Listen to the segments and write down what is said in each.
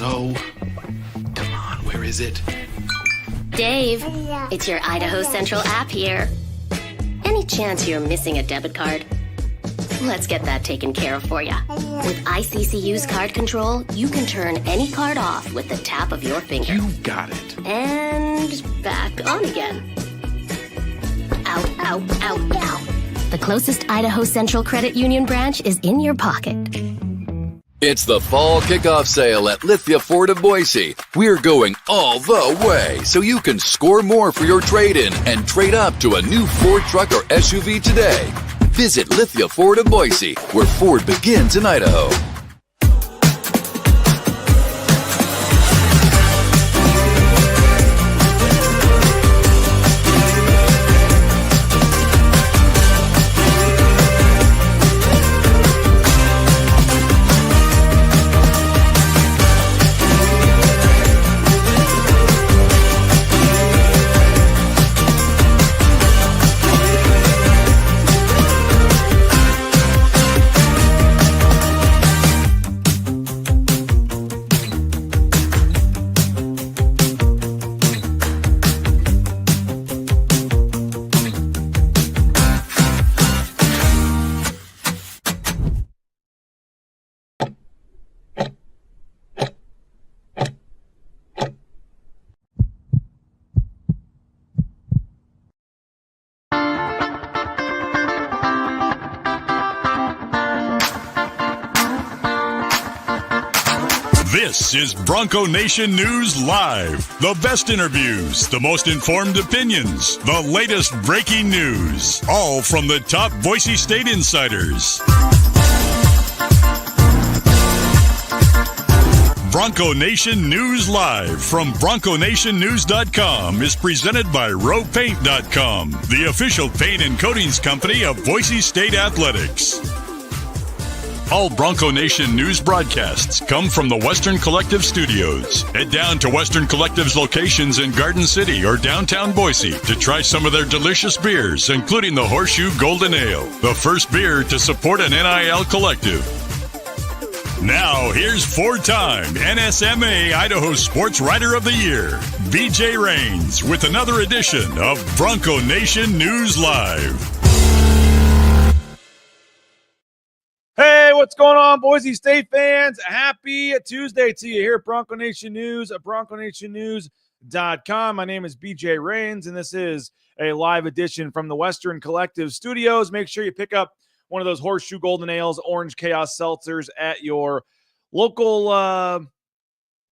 So, come on, where is it? Dave, it's your Idaho Central app here. Any chance you're missing a debit card? Let's get that taken care of for you. With ICCU's card control, you can turn any card off with the tap of your finger. You got it. And back on again. Out, out, out, out. The closest Idaho Central Credit Union branch is in your pocket. It's the fall kickoff sale at Lithia Ford of Boise. We're going all the way so you can score more for your trade-in and trade up to a new Ford truck or SUV today. Visit Lithia Ford of Boise, where Ford begins in Idaho. This is Bronco Nation News Live. The best interviews, the most informed opinions, the latest breaking news, all from the top Boise State insiders. Bronco Nation News Live from BroncoNationNews.com is presented by RowPaint.com, the official paint and coatings company of Boise State Athletics. All Bronco Nation news broadcasts come from the Western Collective Studios. Head down to Western Collective's locations in Garden City or downtown Boise to try some of their delicious beers, including the Horseshoe Golden Ale, the first beer to support an NIL collective. Now, here's four-time NSMA Idaho Sports Writer of the Year, BJ Rains, with another edition of Bronco Nation News Live. Hey, what's going on, Boise State fans? Happy Tuesday to you here at Bronco Nation News at BroncoNationNews.com. My name is BJ Rains, and this is a live edition from the Western Collective Studios. Make sure you pick up one of those Horseshoe Golden Ales, Orange Chaos Seltzers at your local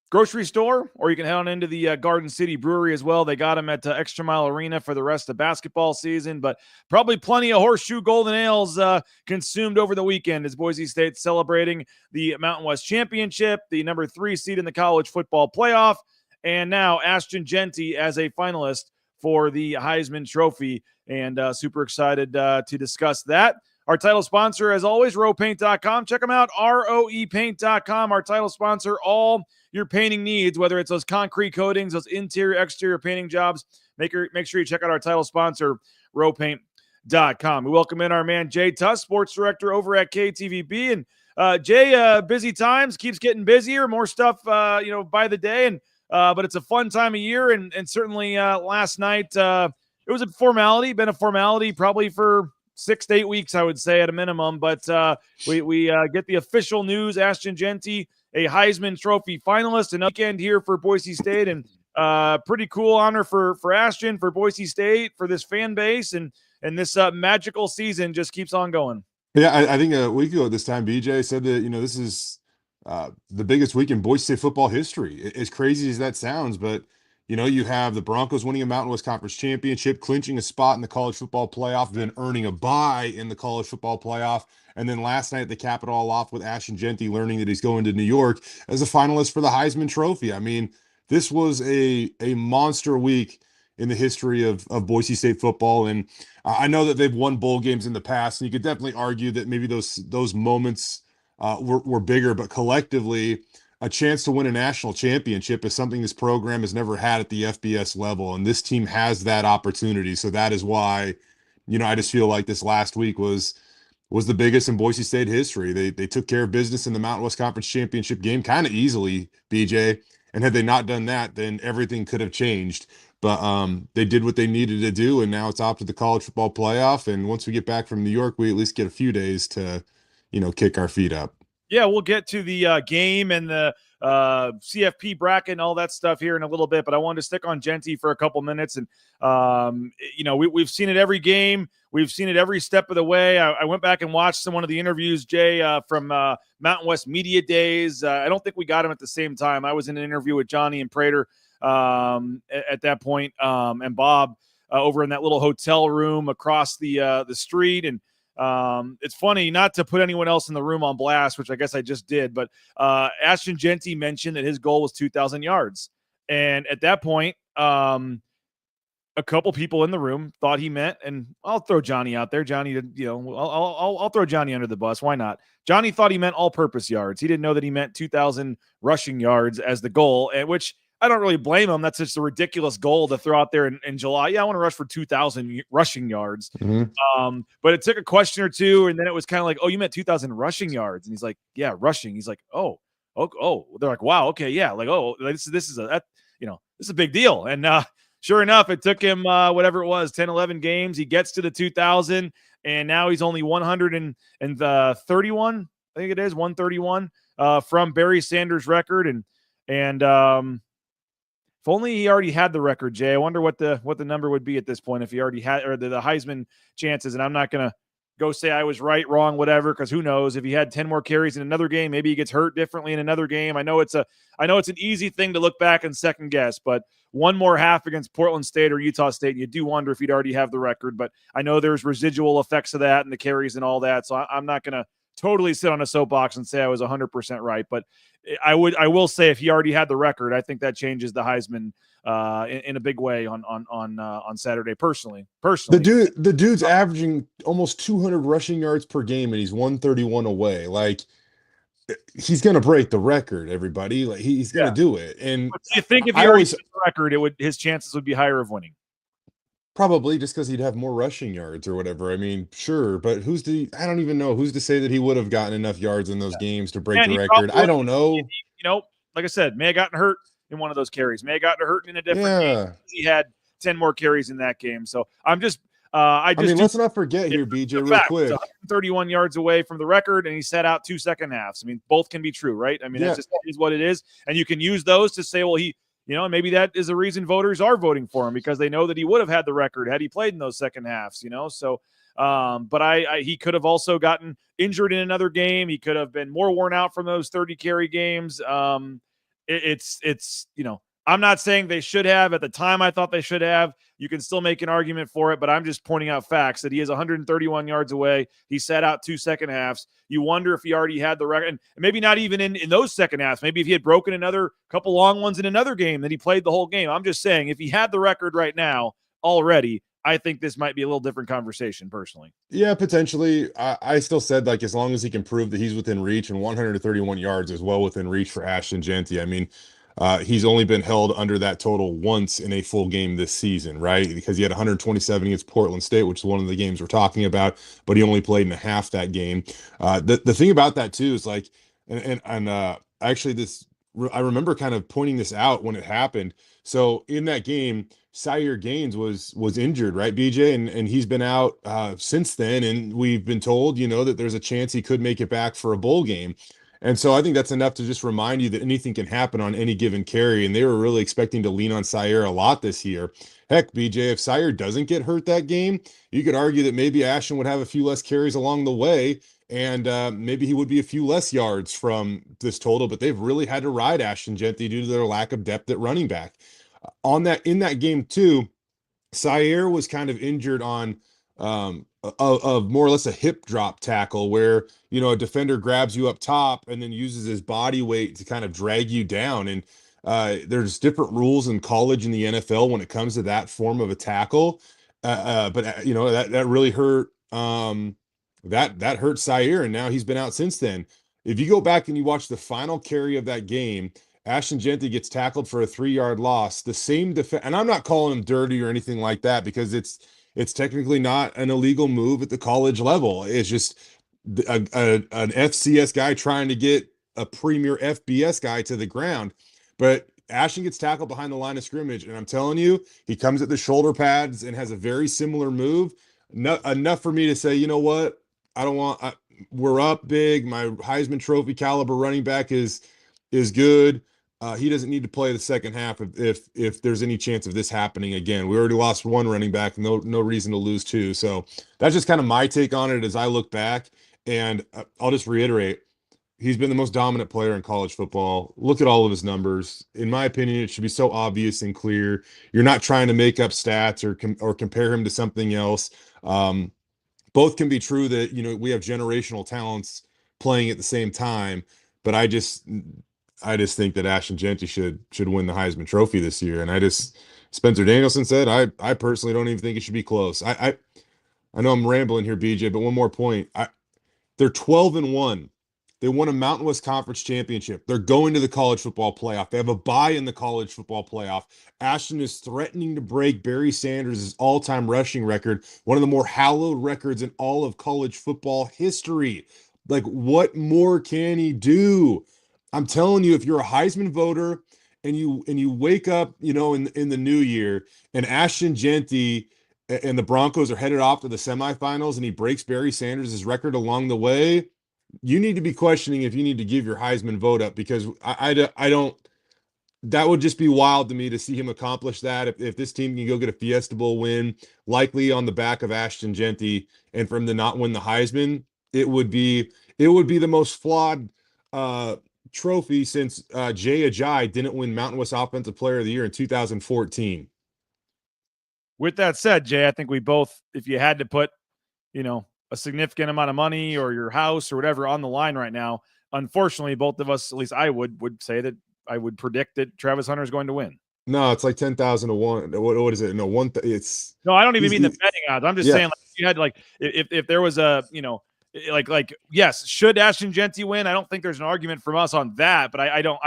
grocery store, or you can head on into the Garden City Brewery as well. They got them at Extra Mile Arena for the rest of basketball season, but probably plenty of Horseshoe Golden Ales consumed over the weekend as Boise State celebrating the Mountain West Championship, the number 3 seed in the college football playoff, and now Ashton Jeanty as a finalist for the Heisman Trophy, and super excited to discuss that. Our title sponsor, as always, RowPaint.com. Check them out, ROEPaint.com. Our title sponsor, all your painting needs, whether it's those concrete coatings, those interior, exterior painting jobs. Make sure you check out our title sponsor, RowPaint.com. We welcome in our man, Jay Tust, sports director over at KTVB. And Jay, busy times, keeps getting busier, more stuff, by the day. And but it's a fun time of year. And certainly last night, it was a formality, been a formality probably for 6 to 8 weeks, I would say, at a minimum. But we get the official news. Ashton Jeanty, a Heisman Trophy finalist, and weekend here for Boise State, and pretty cool honor for Ashton, for Boise State, for this fan base, and this magical season just keeps on going. Yeah, I think a week ago at this time, BJ said that this is the biggest week in Boise State football history. As crazy as that sounds, but you have the Broncos winning a Mountain West Conference championship, clinching a spot in the college football playoff, then earning a bye in the college football playoff. And then last night they cap it all off with Ashton Jeanty learning that he's going to New York as a finalist for the Heisman Trophy. I mean, this was a monster week in the history of Boise State football. And I know that they've won bowl games in the past, and you could definitely argue that maybe those moments were bigger, but collectively, a chance to win a national championship is something this program has never had at the FBS level, and this team has that opportunity. So that is why, I just feel like this last week was was the biggest in Boise State history. They took care of business in the Mountain West Conference Championship game kind of easily, BJ. And had they not done that, then everything could have changed. But they did what they needed to do, and now it's off to the college football playoff. And once we get back from New York, we at least get a few days to, kick our feet up. Yeah, we'll get to the game and the CFP bracket and all that stuff here in a little bit, but I wanted to stick on Jeanty for a couple minutes. And, we've seen it every game. We've seen it every step of the way. I went back and watched one of the interviews, Jay, from Mountain West Media Days. I don't think we got him at the same time. I was in an interview with Johnny and Prater at that point, and Bob over in that little hotel room across the street. And it's funny, not to put anyone else in the room on blast, which I guess I just did, but Ashton Jeanty mentioned that his goal was 2,000 yards. And at that point, a couple people in the room thought he meant, and I'll throw Johnny out there. Johnny, I'll throw Johnny under the bus. Why not? Johnny thought he meant all-purpose yards. He didn't know that he meant 2,000 rushing yards as the goal, and which I don't really blame him. That's just a ridiculous goal to throw out there in July. Yeah, I want to rush for 2,000 rushing yards. Mm-hmm. But it took a question or two, and then it was kind of like, oh, you meant 2,000 rushing yards? And he's like, yeah, rushing. He's like, oh. They're like, wow, okay, yeah, like, oh, this is a big deal. And sure enough, it took him whatever it was, 10, 11 games. He gets to the 2,000, and now he's only 131. I think it is 131 from Barry Sanders' record, and if only he already had the record, Jay. I wonder what the number would be at this point if he already had, or the Heisman chances. And I'm not going to go say I was right, wrong, whatever, because who knows if he had 10 more carries in another game, maybe he gets hurt differently in another game. I know it's an easy thing to look back and second guess, but one more half against Portland State or Utah State, and you do wonder if he'd already have the record. But I know there's residual effects of that and the carries and all that, so I'm not going to totally sit on a soapbox and say I was 100% right, but I will say if he already had the record, I think that changes the Heisman in a big way on Saturday. Personally, the dude's averaging almost 200 rushing yards per game, and he's 131 away. Like, he's gonna break the record. Everybody, like, he's gonna do it. And but do you think if he already had the record, his chances would be higher of winning? Probably just because he'd have more rushing yards or whatever. I mean, sure, but I don't even know who's to say that he would have gotten enough yards in those games to break the record. I don't know. Like I said, may have gotten hurt in one of those carries, may have gotten hurt in a different game. He had 10 more carries in that game. So I'm just, let's not forget here, BJ, real quick. 131 yards away from the record, and he sat out 2 second halves. I mean, both can be true, right? I mean, that is what it is. And you can use those to say, well, maybe that is the reason voters are voting for him, because they know that he would have had the record had he played in those second halves, So, but he could have also gotten injured in another game. He could have been more worn out from those 30 carry games. I'm not saying they should have. At the time, I thought they should have. You can still make an argument for it, but I'm just pointing out facts that he is 131 yards away. He sat out 2 second halves. You wonder if he already had the record, and maybe not even in those second halves. Maybe if he had broken another couple long ones in another game, then he played the whole game. I'm just saying, if he had the record right now already, I think this might be a little different conversation personally. Yeah, potentially. I still said, like, as long as he can prove that he's within reach, and 131 yards is well within reach for Ashton Jeanty. I mean, he's only been held under that total once in a full game this season, right? Because he had 127 against Portland State, which is one of the games we're talking about, but he only played in a half that game. The thing about that too is, like, actually I remember kind of pointing this out when it happened. So in that game, Sire Gaines was injured, right, BJ? And he's been out since then, and we've been told, that there's a chance he could make it back for a bowl game. And so I think that's enough to just remind you that anything can happen on any given carry. And they were really expecting to lean on Sire a lot this year. Heck, BJ, if Sire doesn't get hurt that game, you could argue that maybe Ashton would have a few less carries along the way, and maybe he would be a few less yards from this total. But they've really had to ride Ashton Jeanty due to their lack of depth at running back. In that game too, Sire was kind of injured on of more or less a hip drop tackle where, a defender grabs you up top and then uses his body weight to kind of drag you down. And there's different rules in college and the NFL when it comes to that form of a tackle. But that really hurt. That hurt Sire, and now he's been out since then. If you go back and you watch the final carry of that game, Ashton Jeanty gets tackled for a 3-yard loss. The same and I'm not calling him dirty or anything like that, because it's technically not an illegal move at the college level. It's just an FCS guy trying to get a premier FBS guy to the ground. But Ashton gets tackled behind the line of scrimmage, and I'm telling you, he comes at the shoulder pads and has a very similar move. Enough for me to say, you know what? I don't want. We're up big. My Heisman Trophy caliber running back is good. He doesn't need to play the second half if there's any chance of this happening again. We already lost one running back, no reason to lose two. So that's just kind of my take on it as I look back. And I'll just reiterate, he's been the most dominant player in college football. Look at all of his numbers. In my opinion, it should be so obvious and clear. You're not trying to make up stats or compare him to something else. Both can be true that, we have generational talents playing at the same time, but I just think that Ashton Jeanty should win the Heisman Trophy this year. And Spencer Danielson said, I personally don't even think it should be close. I know I'm rambling here, BJ, but one more point. They're 12-1. They won a Mountain West Conference championship. They're going to the college football playoff. They have a bye in the college football playoff. Ashton is threatening to break Barry Sanders' all-time rushing record, one of the more hallowed records in all of college football history. Like, what more can he do? I'm telling you, if you're a Heisman voter and you wake up, in the new year, and Ashton Jeanty and the Broncos are headed off to the semifinals and he breaks Barry Sanders' record along the way, you need to be questioning if you need to give your Heisman vote up, because I don't. That would just be wild to me to see him accomplish that. If this team can go get a Fiesta Bowl win, likely on the back of Ashton Jeanty, and for him to not win the Heisman, it would be the most flawed trophy since Jay Ajayi didn't win Mountain West Offensive Player of the Year in 2014. With that said, Jay, I think we both, if you had to put, a significant amount of money or your house or whatever on the line right now, unfortunately, both of us, at least I would say that I would predict that Travis Hunter is going to win. No, it's like 10,000 to 1. What is it? No, it's no. I don't even mean the betting odds. I'm just saying, like, if you had if there was a yes, should Ashton Jeanty win? I don't think there's an argument from us on that, but I don't.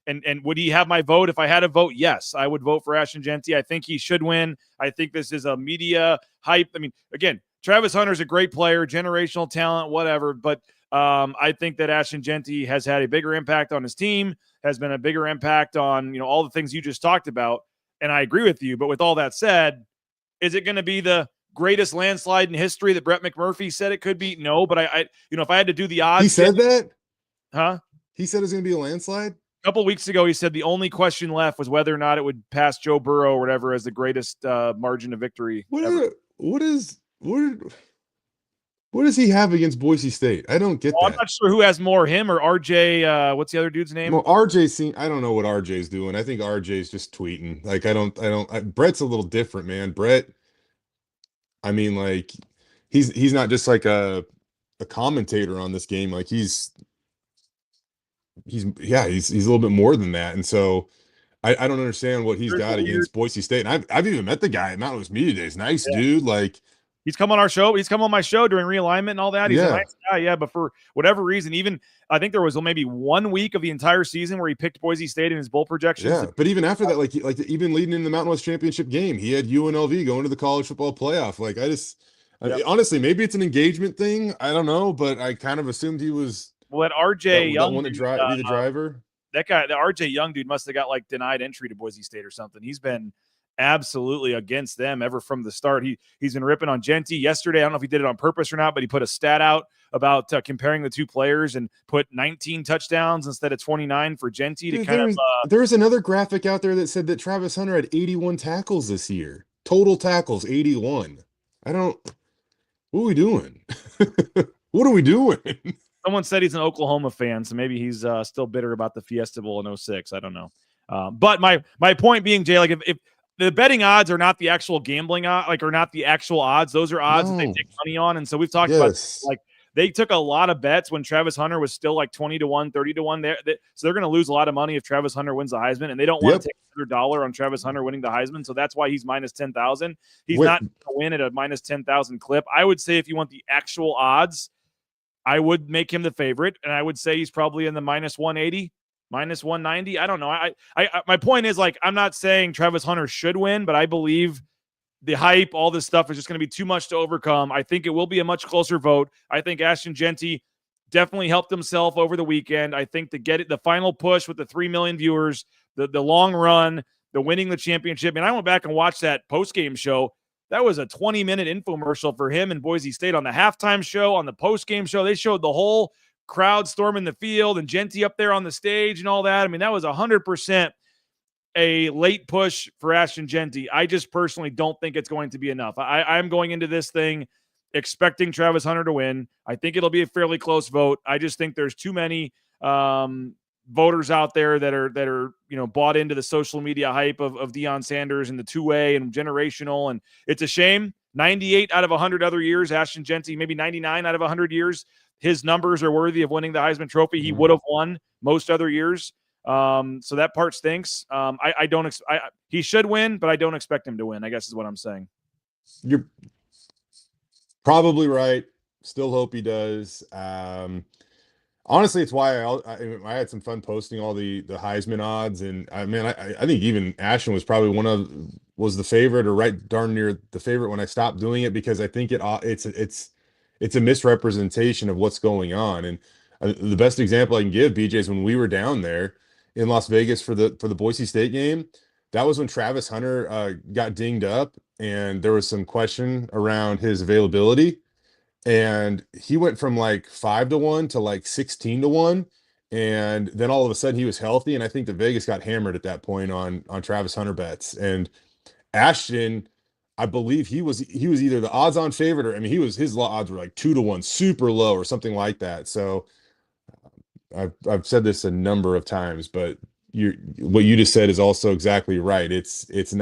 And would he have my vote if I had a vote? Yes, I would vote for Ashton Jeanty. I think he should win. I think this is a media hype. I mean, again, Travis Hunter's a great player, generational talent, whatever. But I think that Ashton Jeanty has had a bigger impact on his team, has been a bigger impact on, all the things you just talked about. And I agree with you. But with all that said, is it going to be the greatest landslide in history that Brett McMurphy said it could be? No, but I if I had to do the odds. He said that? Huh? He said it's going to be a landslide? A couple of weeks ago, he said the only question left was whether or not it would pass Joe Burrow or whatever as the greatest margin of victory ever. What does he have against Boise State? I don't get that. I'm not sure who has more, him or RJ. What's the other dude's name? Well, I don't know what RJ's doing. I think RJ's just tweeting. Like, Brett's a little different, man. Brett, I mean, like, he's not just like a commentator on this game. Like, he's a little bit more than that. And so I don't understand what he's got against Boise State. And I've even met the guy at Mountain West Media Days. Nice dude. Like, he's come on our show. He's come on my show during realignment and all that. He's a nice guy. Yeah. But for whatever reason, even I think there was maybe 1 week of the entire season where he picked Boise State in his bowl projections. Yeah. But even after that, like even leading in the Mountain West Championship game, he had UNLV going to the college football playoff. Like, honestly, maybe it's an engagement thing. I don't know, but I kind of assumed he was. Well, that RJ Young one to be the driver. That guy, the RJ Young dude, must have got like denied entry to Boise State or something. He's been absolutely against them ever from the start. He's been ripping on Jeanty yesterday. I don't know if he did it on purpose or not, but he put a stat out about comparing the two players and put 19 touchdowns instead of 29 for Jeanty to There's another graphic out there that said that Travis Hunter had 81 tackles this year. Total tackles, 81. What are we doing? What are we doing? Someone said he's an Oklahoma fan, so maybe he's still bitter about the Fiesta Bowl in 06. I don't know. But my point being, Jay, like if the betting odds are not the actual gambling or not the actual odds, those are odds that they take money on. And so we've talked about like they took a lot of bets when Travis Hunter was still like 20-1, 30-1. So they're going to lose a lot of money if Travis Hunter wins the Heisman, and they don't want to take $100 on Travis Hunter winning the Heisman. So that's why he's minus 10,000. He's not going to win at a minus 10,000 clip. I would say if you want the actual odds, I would make him the favorite, and I would say he's probably in the minus 180, minus 190. I don't know. I my point is, like, I'm not saying Travis Hunter should win, but I believe the hype, all this stuff is just going to be too much to overcome. I think it will be a much closer vote. I think Ashton Jeanty definitely helped himself over the weekend. I think to get it, the final push with the 3 million viewers, the long run, the winning the championship. And I went back and watched that post-game show. That was a 20-minute infomercial for him in Boise State on the halftime show, on the post-game show. They showed the whole crowd storming the field and Jeanty up there on the stage and all that. I mean, that was 100% a late push for Ashton Jeanty. I just personally don't think it's going to be enough. I'm going into this thing expecting Travis Hunter to win. I think it'll be a fairly close vote. I just think there's too many voters out there that are bought into the social media hype of Deion Sanders and the two-way and generational, and it's a shame. 98 out of 100 other years, Ashton Jeanty, maybe 99 out of 100 years, his numbers are worthy of winning the Heisman Trophy. He would have won most other years. So that part stinks. He should win, but I don't expect him to win, I guess is what I'm saying. You're probably right. Still hope he does. Honestly, it's why I had some fun posting all the Heisman odds, and I think even Ashton was probably was the favorite or right darn near the favorite when I stopped doing it, because I think it's a misrepresentation of what's going on. And the best example I can give, BJ, is when we were down there in Las Vegas for the Boise State game. That was when Travis Hunter got dinged up, and there was some question around his availability. And he went from like 5-1 to like 16-1. And then all of a sudden he was healthy. And I think the Vegas got hammered at that point on Travis Hunter bets. And Ashton, I believe he was either the odds on favorite, or his odds were like 2-1, super low or something like that. So I've said this a number of times, but what you just said is also exactly right. It's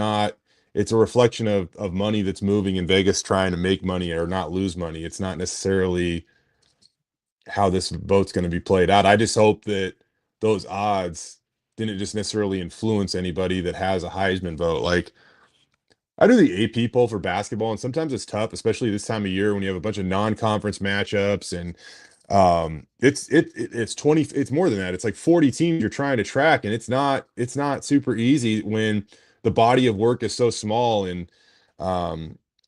a reflection of money that's moving in Vegas trying to make money or not lose money. It's not necessarily how this vote's going to be played out. I just hope that those odds didn't just necessarily influence anybody that has a Heisman vote. Like, I do the AP poll for basketball, and sometimes it's tough, especially this time of year when you have a bunch of non-conference matchups, and it's 20, it's more than that. It's like 40 teams you're trying to track, and it's not super easy when the body of work is so small. And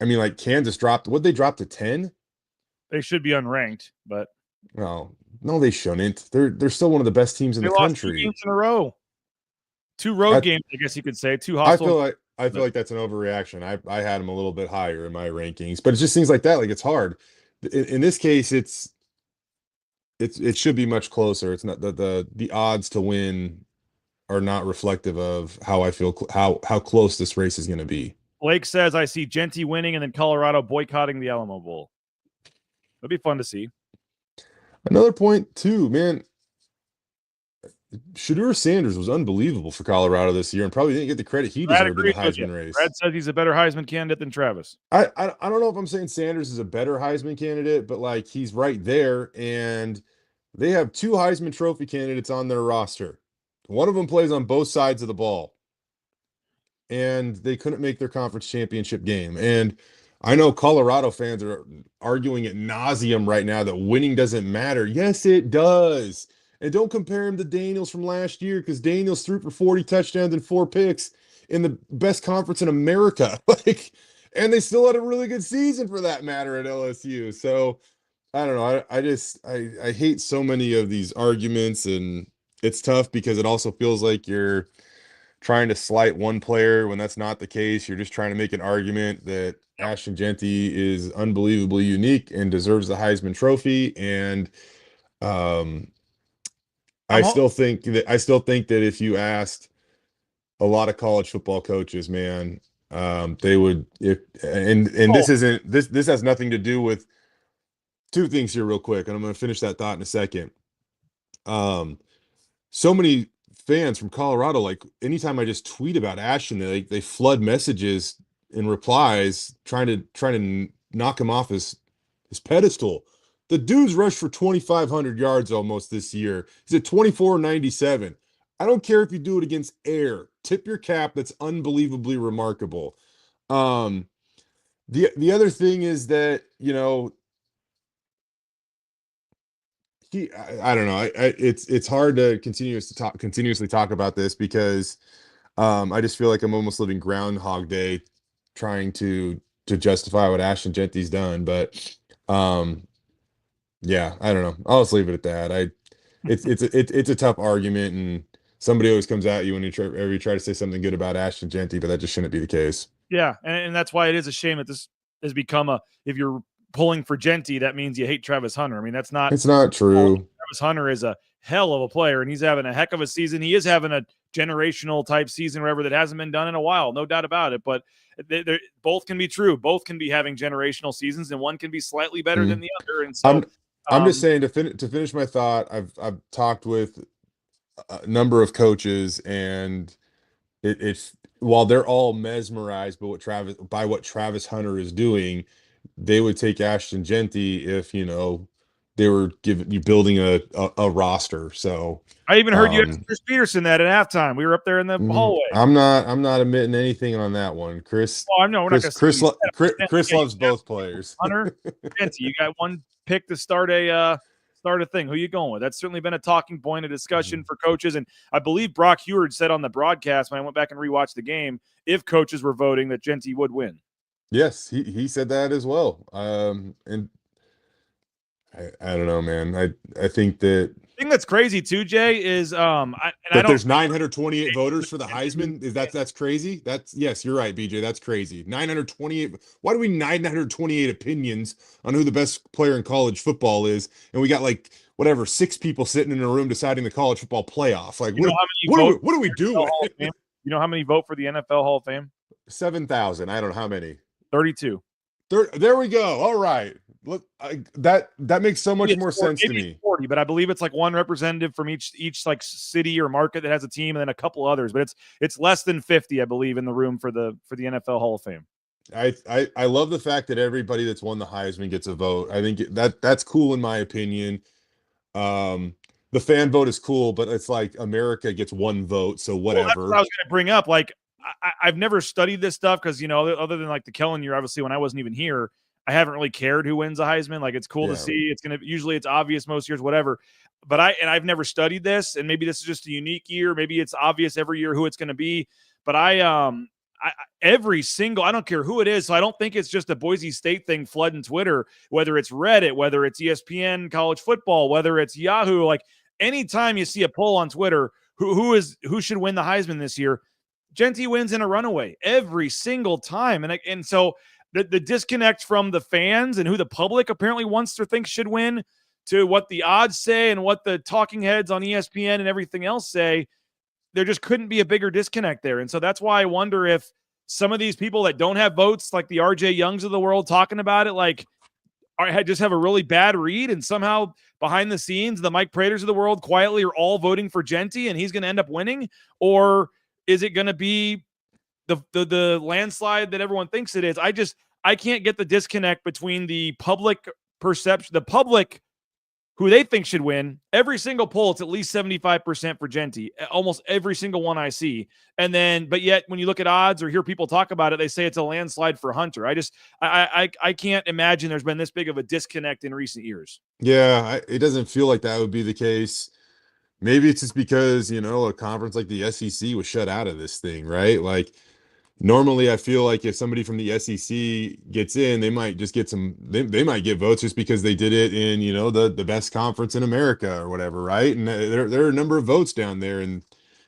like Kansas dropped, they drop to 10? They should be unranked, but no, they shouldn't. They're still one of the best teams in the country. 2 games in a row. 2 road games, I guess you could say. 2 hostile. I feel like that's an overreaction. I had them a little bit higher in my rankings, but it's just things like that. Like, it's hard. In this case, it should be much closer. It's not the odds to win are not reflective of how I feel, how close this race is going to be. Blake says, I see Jeanty winning and then Colorado boycotting the Alamo Bowl. It'll be fun to see. Another point too, man. Shedeur Sanders was unbelievable for Colorado this year and probably didn't get the credit he deserved in the Heisman race. Brad says he's a better Heisman candidate than Travis. I don't know if I'm saying Sanders is a better Heisman candidate, but like, he's right there, and they have 2 Heisman Trophy candidates on their roster. One of them plays on both sides of the ball, and they couldn't make their conference championship game. And I know Colorado fans are arguing ad nauseum right now that winning doesn't matter. Yes, it does. And don't compare him to Daniels from last year, because Daniels threw for 40 touchdowns and 4 picks in the best conference in America. And they still had a really good season for that matter at LSU. So I don't know. I hate so many of these arguments, and it's tough because it also feels like you're trying to slight one player when that's not the case. You're just trying to make an argument that Ashton Jeanty is unbelievably unique and deserves the Heisman Trophy. And I still think that if you asked a lot of college football coaches, man, they would. This has nothing to do with 2 things here real quick, and I'm going to finish that thought in a second. So many fans from Colorado, like, anytime I just tweet about Ashton, they flood messages and replies trying to knock him off his pedestal. The dude's rushed for 2,500 yards almost this year. He's at 24.97. I don't care if you do it against air. Tip your cap. That's unbelievably remarkable. The other thing is that, I don't know. It's hard to continuously talk about this because I just feel like I'm almost living Groundhog Day trying to justify what Ashton Jeanty's done, but yeah, I don't know. I'll just leave it at that. It's a tough argument, and somebody always comes at you when you try to say something good about Ashton Jeanty, but that just shouldn't be the case. Yeah, and that's why it is a shame that this has become if you're pulling for Jeanty, that means you hate Travis Hunter. I mean, that's not. It's not true. Travis Hunter is a hell of a player, and he's having a heck of a season. He is having a generational type season, whatever, that hasn't been done in a while, no doubt about it. But they both can be true. Both can be having generational seasons, and one can be slightly better than the other. And so, I'm just saying to finish my thought. I've talked with a number of coaches, and it's while they're all mesmerized by what Travis Hunter is doing, they would take Ashton Jeanty if they were building a roster. So I even heard you ask Chris Peterson that at halftime. We were up there in the hallway. I'm not admitting anything on that one, Chris. Oh, no, we're not Chris loves both players. Hunter, Jeanty, you got one pick to start a thing. Who you going with? That's certainly been a talking point of discussion for coaches. And I believe Brock Heward said on the broadcast when I went back and rewatched the game, if coaches were voting, that Jeanty would win. Yes, he said that as well. And I don't know, man. I think that the thing that's crazy too, Jay, is there's 928 voters for the Heisman. That's crazy? Yes, you're right, BJ. That's crazy. 928. Why do we need 928 opinions on who the best player in college football is, and we got 6 people sitting in a room deciding the college football playoff? What are we doing? You know how many vote for the NFL Hall of Fame? 7,000. I don't know how many. 32. There we go. All right. Look, that makes so much more sense to me. 40, but I believe it's one representative from each city or market that has a team, and then a couple others. But it's less than 50, I believe, in the room for the NFL Hall of Fame. I love the fact that everybody that's won the Heisman gets a vote. I think that's cool in my opinion. The fan vote is cool, but it's America gets one vote, so whatever. Well, that's what I was going to bring up. I've never studied this stuff because other than the Kellen year, obviously when I wasn't even here, I haven't really cared who wins the Heisman. It's cool to see. Usually it's obvious most years, whatever. But I've never studied this, and maybe this is just a unique year. Maybe it's obvious every year who it's going to be. But every single, I don't care who it is. So I don't think it's just a Boise State thing flooding Twitter, whether it's Reddit, whether it's ESPN college football, whether it's Yahoo. Anytime you see a poll on Twitter, who should win the Heisman this year, Jeanty wins in a runaway every single time. And so the disconnect from the fans and who the public apparently wants or thinks should win to what the odds say and what the talking heads on ESPN and everything else say, there just couldn't be a bigger disconnect there. And so that's why I wonder if some of these people that don't have votes, like the RJ Youngs of the world talking about it, just have a really bad read, and somehow behind the scenes, the Mike Praters of the world quietly are all voting for Jeanty and he's going to end up winning? Or is it going to be the landslide that everyone thinks it is? I can't get the disconnect between the public perception, the public who they think should win. Every single poll, it's at least 75% for Jeanty, almost every single one I see. But yet when you look at odds or hear people talk about it, they say it's a landslide for Hunter. I can't imagine there's been this big of a disconnect in recent years. Yeah, it doesn't feel like that would be the case. Maybe it's just because, a conference like the SEC was shut out of this thing, right? Normally I feel like if somebody from the SEC gets in, they might just get they might get votes just because they did it in, the best conference in America or whatever, right? And there are a number of votes down there in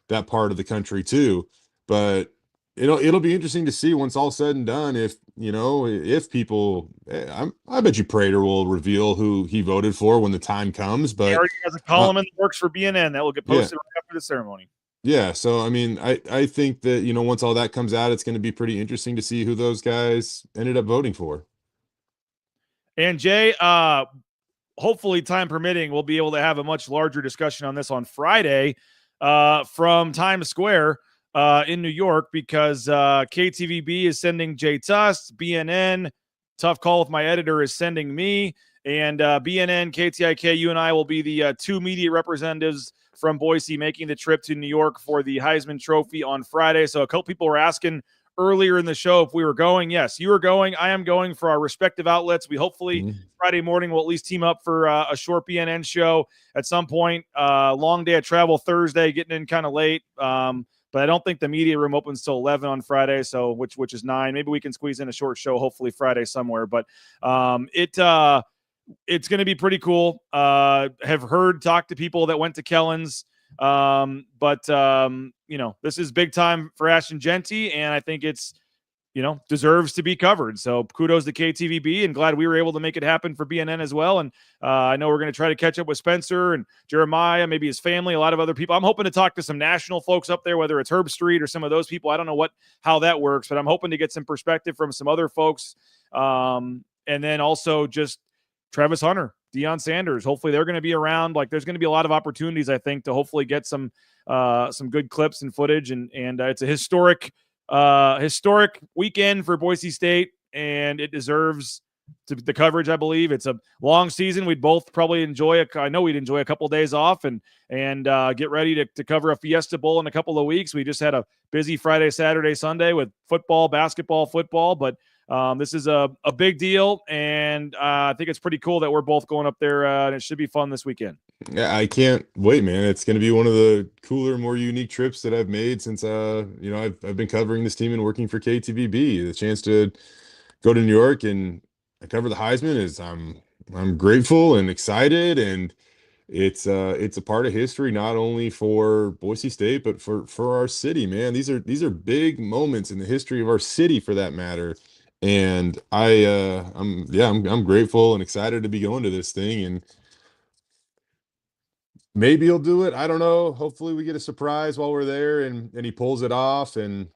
that part of the country too. But it'll be interesting to see once all said and done if people, I bet you Prater will reveal who he voted for when the time comes. But he already has a column that works for BNN that will get posted right after the ceremony. Yeah, so I think that once all that comes out, it's going to be pretty interesting to see who those guys ended up voting for. And Jay, hopefully time permitting, we'll be able to have a much larger discussion on this on Friday from Times Square in New York, because KTVB is sending Jay Tust, BNN, tough call if my editor is sending me, and BNN, KTIK, you and I will be the two media representatives from Boise making the trip to New York for the Heisman Trophy on Friday. So a couple people were asking earlier in the show if we were going. Yes, you are going. I am going for our respective outlets. We hopefully Friday morning will at least team up for a short BNN show at some point. Long day of travel Thursday, getting in kind of late. but I don't think the media room opens till 11 on Friday. So which is 9. Maybe we can squeeze in a short show, hopefully Friday somewhere. But it's going to be pretty cool. Have talked to people that went to Kellen's. This is big time for Ashton Jeanty, and I think it's, deserves to be covered. So kudos to KTVB, and glad we were able to make it happen for BNN as well. And I know we're going to try to catch up with Spencer and Jeremiah, maybe his family, a lot of other people. I'm hoping to talk to some national folks up there, whether it's Herb Street or some of those people. I don't know how that works, but I'm hoping to get some perspective from some other folks. And then also just Travis Hunter, Deion Sanders. Hopefully they're going to be around. Like, there's going to be a lot of opportunities, I think, to hopefully get some good clips and footage. And it's a historic weekend for Boise State, and it deserves the coverage. I believe it's a long season. We'd both probably I know we'd enjoy a couple of days off and get ready to cover a Fiesta Bowl in a couple of weeks. We just had a busy Friday, Saturday, Sunday with football, basketball, football, but this is a big deal, and I think it's pretty cool that we're both going up there, and it should be fun this weekend. Yeah, I can't wait, man. It's going to be one of the cooler, more unique trips that I've made since I've been covering this team and working for KTVB. The chance to go to New York and cover the Heisman is I'm grateful and excited, and it's a part of history not only for Boise State but for our city, man. These are big moments in the history of our city, for that matter. And I'm grateful and excited to be going to this thing, and maybe he'll do it. I don't know. Hopefully we get a surprise while we're there and he pulls it off, and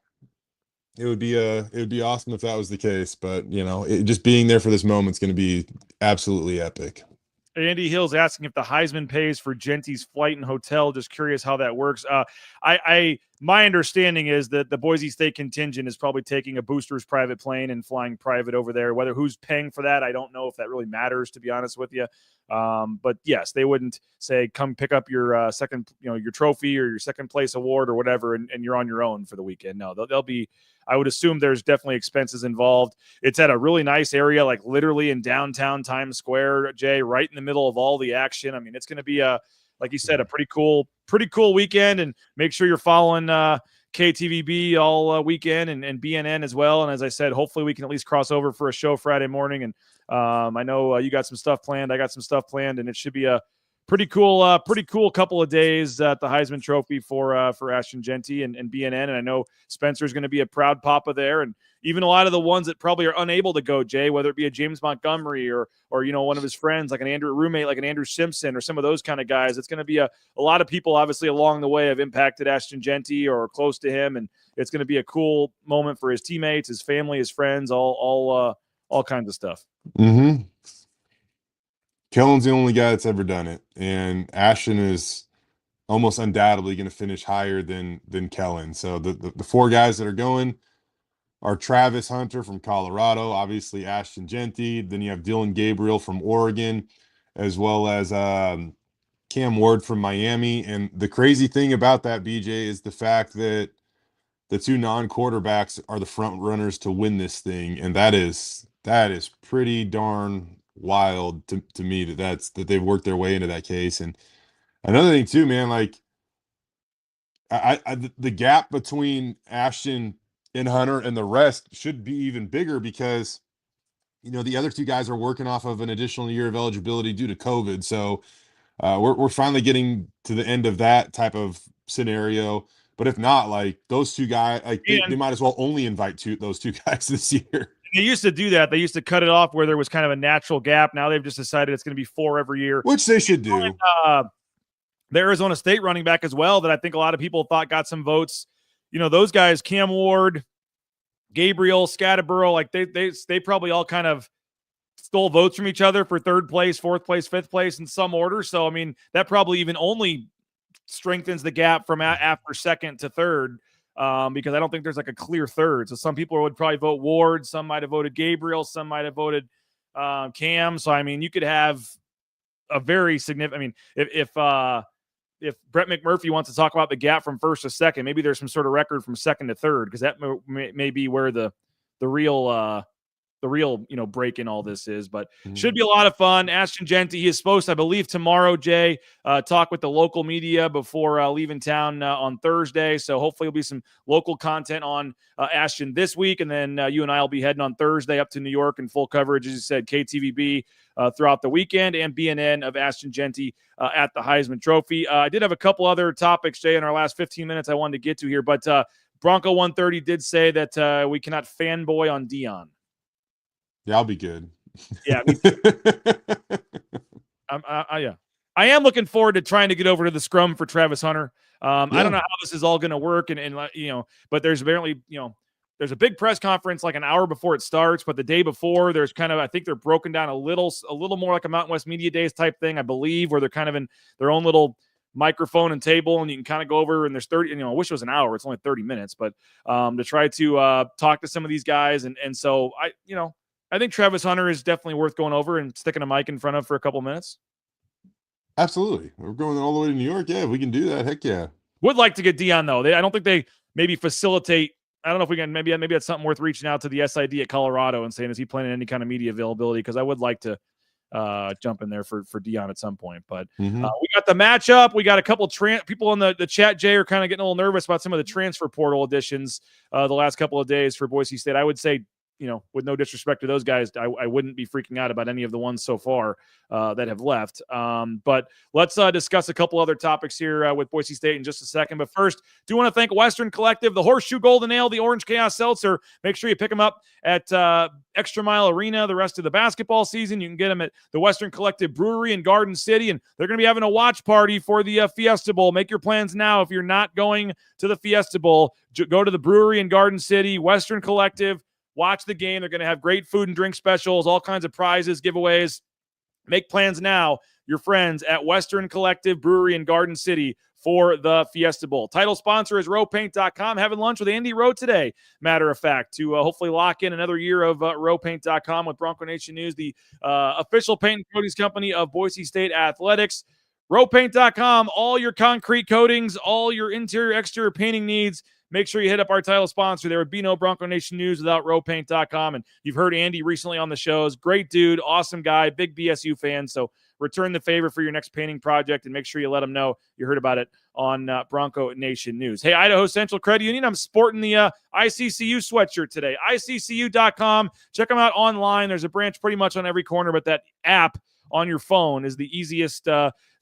it would be awesome if that was the case. But just being there for this moment is going to be absolutely epic. Andy Hill's asking if the Heisman pays for Jeanty's flight and hotel. Just curious how that works. My understanding is that the Boise State contingent is probably taking a booster's private plane and flying private over there. Whether who's paying for that, I don't know if that really matters, to be honest with you. But yes, they wouldn't say, come pick up your second, your trophy or your second place award or whatever, and you're on your own for the weekend. No, they'll be, I would assume there's definitely expenses involved. It's at a really nice area, like literally in downtown Times Square, Jay, right in the middle of all the action. I mean, it's going to be like you said, a pretty cool weekend, and make sure you're following KTVB all weekend and BNN as well. And as I said, hopefully we can at least cross over for a show Friday morning. And I know you got some stuff planned. I got some stuff planned, and it should be a pretty cool couple of days at the Heisman Trophy for Ashton Jeanty and BNN. And I know Spencer's going to be a proud papa there, and even a lot of the ones that probably are unable to go, Jay, whether it be a James Montgomery or one of his friends, like an roommate, like an Andrew Simpson, or some of those kind of guys. It's going to be a lot of people, obviously, along the way have impacted Ashton Jeanty or close to him, and it's going to be a cool moment for his teammates, his family, his friends, all kinds of stuff. Mm-hmm. Kellen's the only guy that's ever done it, and Ashton is almost undoubtedly going to finish higher than Kellen. So the four guys that are going are Travis Hunter from Colorado, obviously Ashton Jeanty. Then you have Dylan Gabriel from Oregon, as well as Cam Ward from Miami. And the crazy thing about that, BJ, is the fact that the two non-quarterbacks are the front runners to win this thing, and that is pretty darn wild to me that they've worked their way into that case. And another thing too, man, like the gap between Ashton and Hunter and the rest should be even bigger, because the other two guys are working off of an additional year of eligibility due to COVID. So we're finally getting to the end of that type of scenario. But if not, like those two guys, like they might as well only invite those two guys this year. They used to do that. They used to cut it off where there was kind of a natural gap. Now they've just decided it's going to be 4 every year, which they should do. The Arizona State running back as well, that I think a lot of people thought got some votes. Those guys, Cam Ward, Gabriel, Scatterborough, like they probably all kind of stole votes from each other for 3rd place, 4th place, 5th place in some order. So, I mean, that probably even only strengthens the gap from after 2nd to 3rd. Because I don't think there's like a clear 3rd. So some people would probably vote Ward. Some might have voted Gabriel. Some might have voted Cam. So, I mean, you could have a very significant, I mean, if Brett McMurphy wants to talk about the gap from 1st to 2nd, maybe there's some sort of record from 2nd to 3rd, because that may be where the real real, break in all this is, but should be a lot of fun. Ashton Jeanty, he is supposed to, I believe tomorrow, Jay, talk with the local media before leaving town on Thursday. So hopefully there'll be some local content on Ashton this week. And then you and I will be heading on Thursday up to New York in full coverage, as you said, KTVB throughout the weekend, and BNN of Ashton Jeanty at the Heisman Trophy. I did have a couple other topics, Jay, in our last 15 minutes I wanted to get to here, but Bronco 130 did say that we cannot fanboy on Dion. Yeah, I'll be good. Yeah, me too. Yeah. I am looking forward to trying to get over to the scrum for Travis Hunter. I don't know how this is all going to work, and but there's apparently, there's a big press conference like an hour before it starts, but the day before there's kind of, I think they're broken down a little more like a Mountain West Media Days type thing, I believe, where they're kind of in their own little microphone and table, and you can kind of go over, and there's 30, I wish it was an hour. It's only 30 minutes, but to try to talk to some of these guys. And so I think Travis Hunter is definitely worth going over and sticking a mic in front of for a couple minutes. Absolutely. We're going all the way to New York. Yeah, if we can do that. Heck yeah. Would like to get Dion, though. I don't think they maybe facilitate. I don't know if we can, maybe that's something worth reaching out to the SID at Colorado and saying, is he planning any kind of media availability? Because I would like to jump in there for Dion at some point. But we got the matchup. We got a couple people in the chat, Jay, are kind of getting a little nervous about some of the transfer portal additions the last couple of days for Boise State. I would say, with no disrespect to those guys, I wouldn't be freaking out about any of the ones so far that have left. But let's discuss a couple other topics here with Boise State in just a second. But first, do want to thank Western Collective, the Horseshoe Golden Ale, the Orange Chaos Seltzer. Make sure you pick them up at Extra Mile Arena the rest of the basketball season. You can get them at the Western Collective Brewery in Garden City, and they're going to be having a watch party for the Fiesta Bowl. Make your plans now. If you're not going to the Fiesta Bowl, go to the brewery in Garden City, Western Collective. Watch the game. They're going to have great food and drink specials, all kinds of prizes, giveaways. Make plans now. Your friends at Western Collective Brewery in Garden City for the Fiesta Bowl. Title sponsor is rowpaint.com. Having lunch with Andy Rowe today, matter of fact, to hopefully lock in another year of rowpaint.com with Bronco Nation News, the official paint and coatings company of Boise State Athletics. Rowpaint.com, all your concrete coatings, all your interior, exterior painting needs. Make sure you hit up our title sponsor. There would be no Bronco Nation News without rowpaint.com. And you've heard Andy recently on the shows. Great dude, awesome guy, big BSU fan. So return the favor for your next painting project and make sure you let him know you heard about it on Bronco Nation News. Hey, Idaho Central Credit Union, I'm sporting the ICCU sweatshirt today. ICCU.com. Check them out online. There's a branch pretty much on every corner, but that app on your phone is the easiest,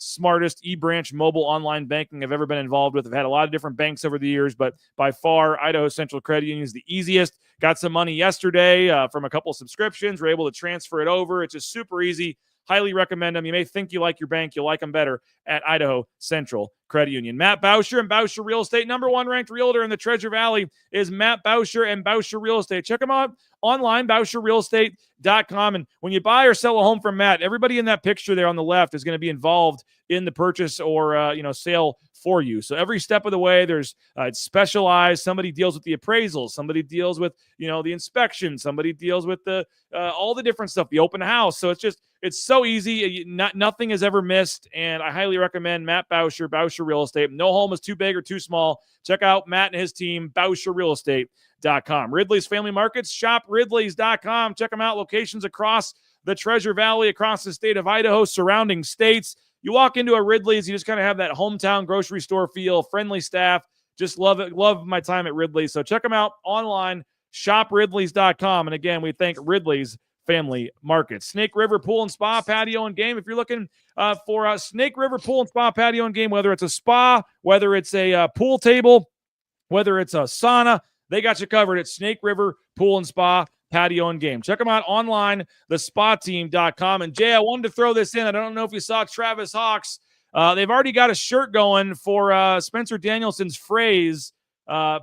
smartest e-branch mobile online banking I've ever been involved with. I've had a lot of different banks over the years, but by far, Idaho Central Credit Union is the easiest. Got some money yesterday from a couple of subscriptions. We're able to transfer it over. It's just super easy. Highly recommend them. You may think you like your bank. You'll like them better at Idaho Central Credit Union. Matt Bauscher and Bauscher Real Estate. Number one ranked realtor in the Treasure Valley is Matt Bauscher and Bauscher Real Estate. Check them out online, BauscherRealEstate.com. And when you buy or sell a home from Matt, everybody in that picture there on the left is going to be involved in the purchase or sale for you. So every step of the way, there's it's specialized. Somebody deals with the appraisal. Somebody deals with the inspection. Somebody deals with the all the different stuff, the open house. So it's so easy. Nothing is ever missed. And I highly recommend Matt Bauscher, Bauscher Real Estate. No home is too big or too small. Check out Matt and his team, BauscherRealEstate.com. Ridley's Family Markets, shop Ridley's.com. Check them out. Locations across the Treasure Valley, across the state of Idaho, surrounding states. You walk into a Ridley's, you just kind of have that hometown grocery store feel, friendly staff. Just love it. Love my time at Ridley's. So check them out online, shopRidleys.com. And again, we thank Ridley's Family Markets. Snake River Pool and Spa Patio and Game. If you're looking for a Snake River Pool and Spa Patio and Game, whether it's a spa, whether it's a pool table, whether it's a sauna, they got you covered at Snake River Pool and Spa Patio and Game. Check them out online, thespateam.com. And Jay, I wanted to throw this in. I don't know if you saw Travis Hawks. They've already got a shirt going for Spencer Danielson's phrase,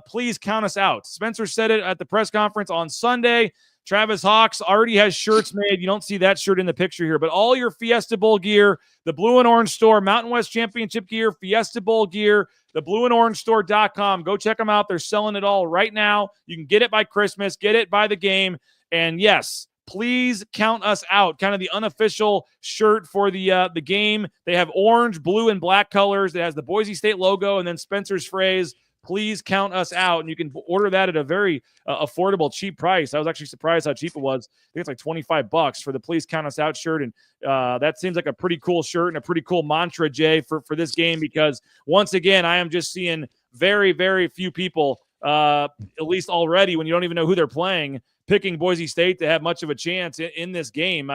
please count us out. Spencer said it at the press conference on Sunday. Travis Hawks already has shirts made. You don't see that shirt in the picture here, but all your Fiesta Bowl gear, the Blue and Orange Store, Mountain West Championship gear, Fiesta Bowl gear, the blueandorange.store.com. Go check them out. They're selling it all right now. You can get it by Christmas, get it by the game. And yes, please count us out. Kind of the unofficial shirt for the game. They have orange, blue, and black colors. It has the Boise State logo and then Spencer's phrase, please count us out. And you can order that at a very affordable, cheap price. I was actually surprised how cheap it was. I think it's like $25 for the please count us out shirt. And that seems like a pretty cool shirt and a pretty cool mantra, Jay, for this game, because once again, I am just seeing very, very few people, at least already, when you don't even know who they're playing, picking Boise State to have much of a chance in this game.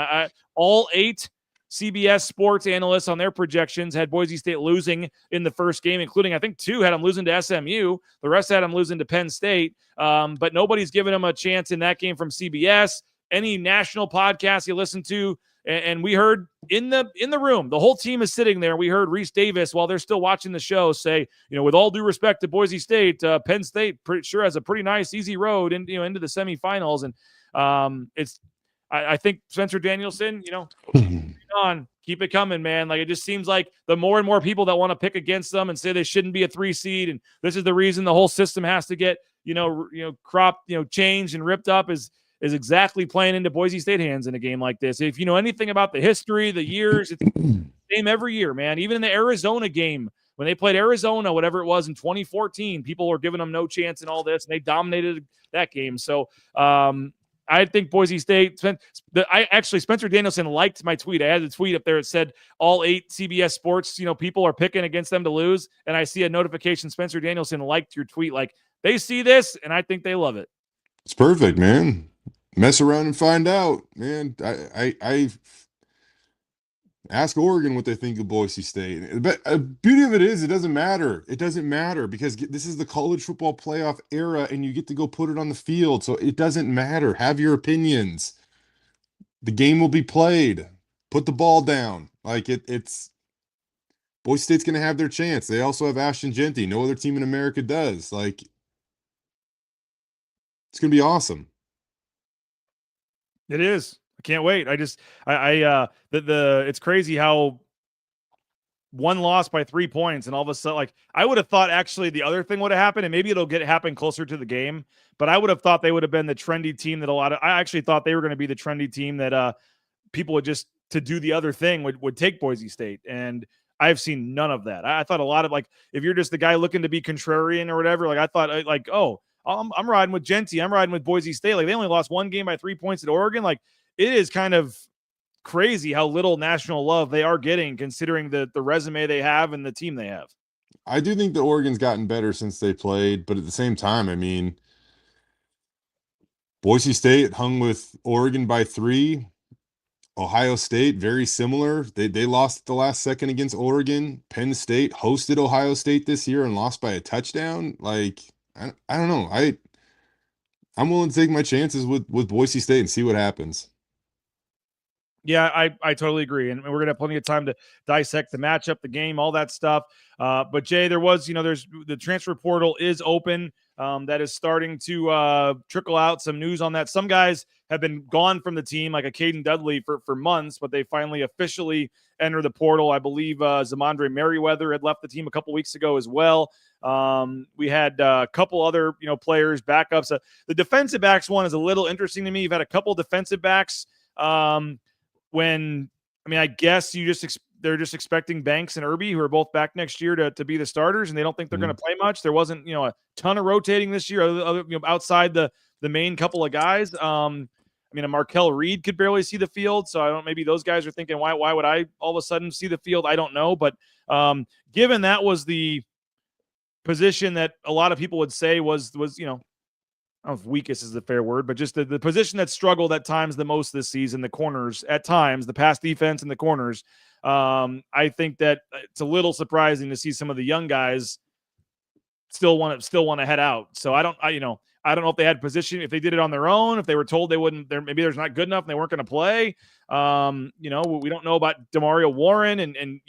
All 8 CBS sports analysts on their projections had Boise State losing in the first game, including I think 2 had them losing to SMU. The rest had them losing to Penn State. But nobody's giving them a chance in that game from CBS. Any national podcast you listen to, and we heard in the room, the whole team is sitting there. We heard Reese Davis, while they're still watching the show, say, with all due respect to Boise State, Penn State pretty sure has a pretty nice, easy road into the semifinals. And I think Spencer Danielson, keep it coming, man. Like, it just seems like the more and more people that want to pick against them and say they shouldn't be a 3 seed, and this is the reason the whole system has to get cropped, changed and ripped up, is exactly playing into Boise State hands in a game like this. If you know anything about the history, the years, it's the same every year, man. Even in the Arizona game, when they played Arizona, whatever it was in 2014, people were giving them no chance in all this, and they dominated that game. So I think Boise State, Spencer Danielson liked my tweet. I had a tweet up there. It said all 8 CBS sports, people are picking against them to lose. And I see a notification. Spencer Danielson liked your tweet. Like, they see this, and I think they love it. It's perfect, man. Mess around and find out, man. I ask Oregon what they think of Boise State. But beauty of it is, it doesn't matter. It doesn't matter because this is the college football playoff era, and you get to go put it on the field. So it doesn't matter. Have your opinions. The game will be played. Put the ball down. Like it's Boise State's going to have their chance. They also have Ashton Jeanty. No other team in America does. Like, it's going to be awesome. It is. I can't wait. It's crazy how one loss by 3 points, and all of a sudden, like, I would have thought actually the other thing would have happened, and maybe it'll happen closer to the game, but I would have thought they would have been the trendy team that I actually thought they were going to be the trendy team that people would just, to do the other thing, would take Boise State. And I've seen none of that. I thought a lot of, like, if you're just the guy looking to be contrarian or whatever, like, I thought like, oh, I'm riding with Jeanty. I'm riding with Boise State. Like, they only lost 1 game by 3 points at Oregon. Like, it is kind of crazy how little national love they are getting, considering the resume they have and the team they have. I do think that Oregon's gotten better since they played, but at the same time, I mean, Boise State hung with Oregon by 3. Ohio State, very similar. They lost at the last second against Oregon. Penn State hosted Ohio State this year and lost by a touchdown. Like, I don't know. I'm willing to take my chances with Boise State and see what happens. Yeah, I totally agree. And we're going to have plenty of time to dissect the matchup, the game, all that stuff. But Jay, there was, there's the transfer portal is open. That is starting to trickle out some news on that. Some guys have been gone from the team, like a Caden Dudley for months, but they finally officially enter the portal. I believe Zamondre Merriweather had left the team a couple weeks ago as well. We had a couple other, players, backups. The defensive backs one is a little interesting to me. You've had a couple defensive backs I guess they're just expecting Banks and Irby, who are both back next year, to be the starters, and they don't think they're going to play much. There wasn't, a ton of rotating this year, outside the main couple of guys. A Markel Reed could barely see the field, so maybe those guys are thinking, why would I all of a sudden see the field? I don't know, but given that was the position that a lot of people would say was I don't know if weakest is the fair word, but just the position that struggled at times the most this season, the corners at times, the pass defense and the corners. I think that it's a little surprising to see some of the young guys still want to head out. So I don't know if they had position, if they did it on their own, if they were told they wouldn't, maybe there's not good enough and they weren't going to play. We don't know about Demario Warren and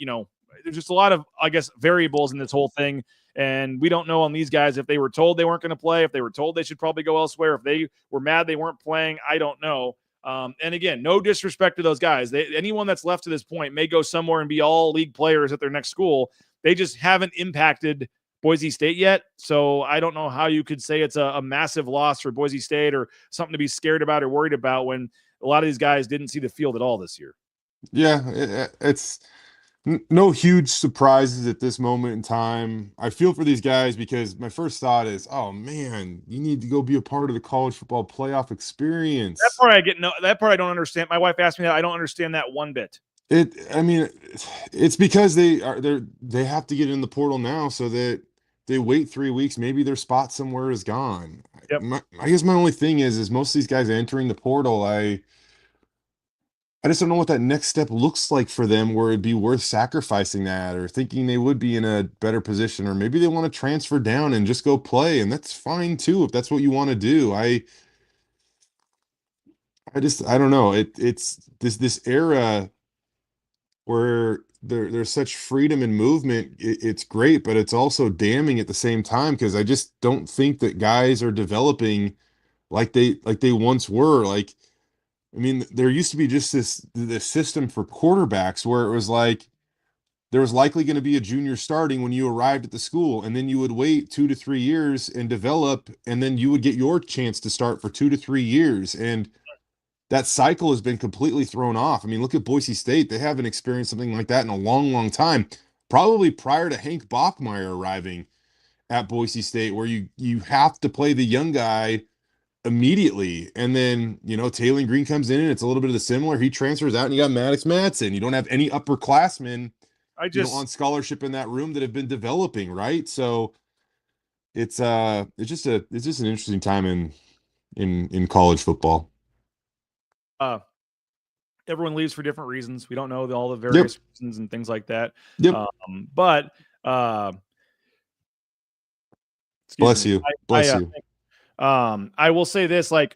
there's just a lot of, I guess, variables in this whole thing. And we don't know on these guys if they were told they weren't going to play, if they were told they should probably go elsewhere, if they were mad they weren't playing. I don't know. And again, no disrespect to those guys. Anyone that's left to this point may go somewhere and be all league players at their next school. They just haven't impacted Boise State yet. So I don't know how you could say it's a massive loss for Boise State or something to be scared about or worried about when a lot of these guys didn't see the field at all this year. Yeah, it's No huge surprises at this moment in time. I feel for these guys because my first thought is, oh man, you need to go be a part of the college football playoff experience. That part I don't understand. My wife asked me that. I don't understand that one bit. I mean, it's because they have to get in the portal now so that they wait 3 weeks. Maybe their spot somewhere is gone. Yep. I guess my only thing is most of these guys entering the portal, I just don't know what that next step looks like for them where it'd be worth sacrificing that or thinking they would be in a better position, or maybe they want to transfer down and just go play, and that's fine too if that's what you want to do. I don't know. It's this era where there's such freedom and movement. It's great, but it's also damning at the same time because I just don't think that guys are developing like they once were. Like, I mean, there used to be just this system for quarterbacks where it was like there was likely going to be a junior starting when you arrived at the school, and then you would wait 2 to 3 years and develop, and then you would get your chance to start for 2 to 3 years. And that cycle has been completely thrown off. I mean, look at Boise State. They haven't experienced something like that in a long, long time, probably prior to Hank Bachmeier arriving at Boise State, where you have to play the young guy immediately. And then, Taylor Green comes in and it's a little bit of the similar. He transfers out and you got Maddox Madsen. You don't have any upperclassmen on scholarship in that room that have been developing, right? So it's just an interesting time in college football. Everyone leaves for different reasons. We don't know all the various reasons and things like that. Yep. But bless you. I will say this, like,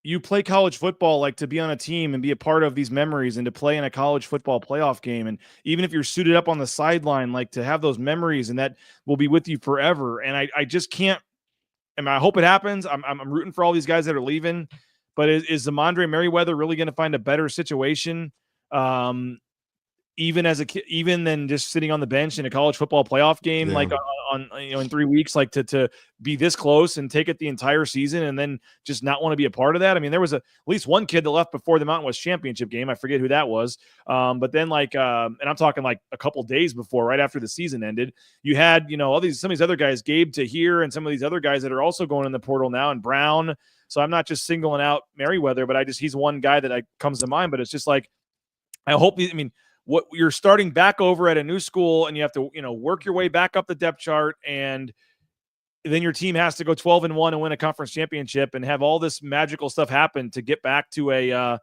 you play college football, like, to be on a team and be a part of these memories and to play in a college football playoff game. And even if you're suited up on the sideline, like, to have those memories, and that will be with you forever. And I just can't, I hope it happens. I'm rooting for all these guys that are leaving, but is Zamondre Merriweather really going to find a better situation? Even as a kid, even than just sitting on the bench in a college football playoff game, like on in 3 weeks, like to be this close and take it the entire season and then just not want to be a part of that. I mean, there was at least one kid that left before the Mountain West Championship game. I forget who that was. But then and I'm talking like a couple days before, right after the season ended, you had, some of these other guys, Gabe Tahir, and some of these other guys that are also going in the portal now, and Brown. So I'm not just singling out Merriweather, but he's one guy that comes to mind. But it's just like, I hope, what you're starting back over at a new school, and you have to, work your way back up the depth chart, and then your team has to go 12-1 and win a conference championship and have all this magical stuff happen to get back to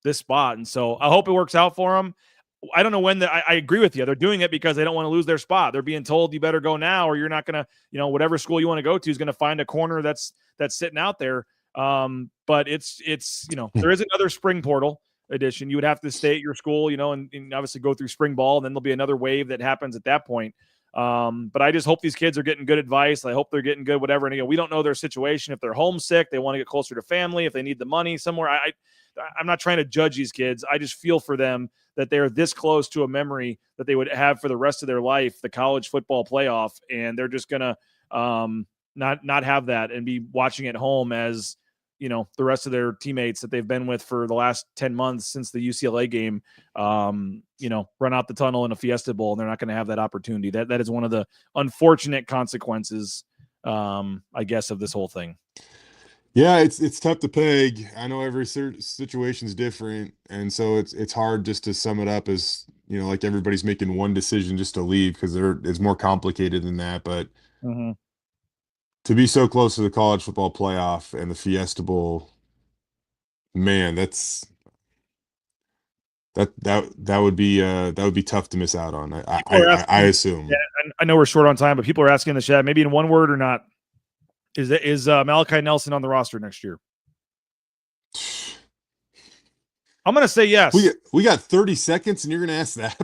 this spot. And so I hope it works out for them. I don't know when I agree with you. They're doing it because they don't want to lose their spot. They're being told you better go now, or you're not going to, whatever school you want to go to is going to find a corner that's sitting out there. But it's there is another spring portal edition. You would have to stay at your school, and obviously go through spring ball, and then there'll be another wave that happens at that point. But I just hope these kids are getting good advice. I hope they're getting good, whatever. And we don't know their situation. If they're homesick, they want to get closer to family, if they need the money somewhere. I'm not trying to judge these kids. I just feel for them that they're this close to a memory that they would have for the rest of their life, the college football playoff. And they're just going to, not have that and be watching at home as, the rest of their teammates that they've been with for the last 10 months since the UCLA game, run out the tunnel in a Fiesta Bowl, and they're not going to have that opportunity. That is one of the unfortunate consequences, I guess, of this whole thing. Yeah, it's tough to peg. I know every situation is different, and so it's hard just to sum it up as, like everybody's making one decision just to leave, because it's more complicated than that. But to be so close to the college football playoff and the Fiesta Bowl, man, that would be tough to miss out on. I assume. Yeah, I know we're short on time, but people are asking in the chat, maybe in one word or not, is Malachi Nelson on the roster next year? I'm going to say yes. We got 30 seconds and you're going to ask that.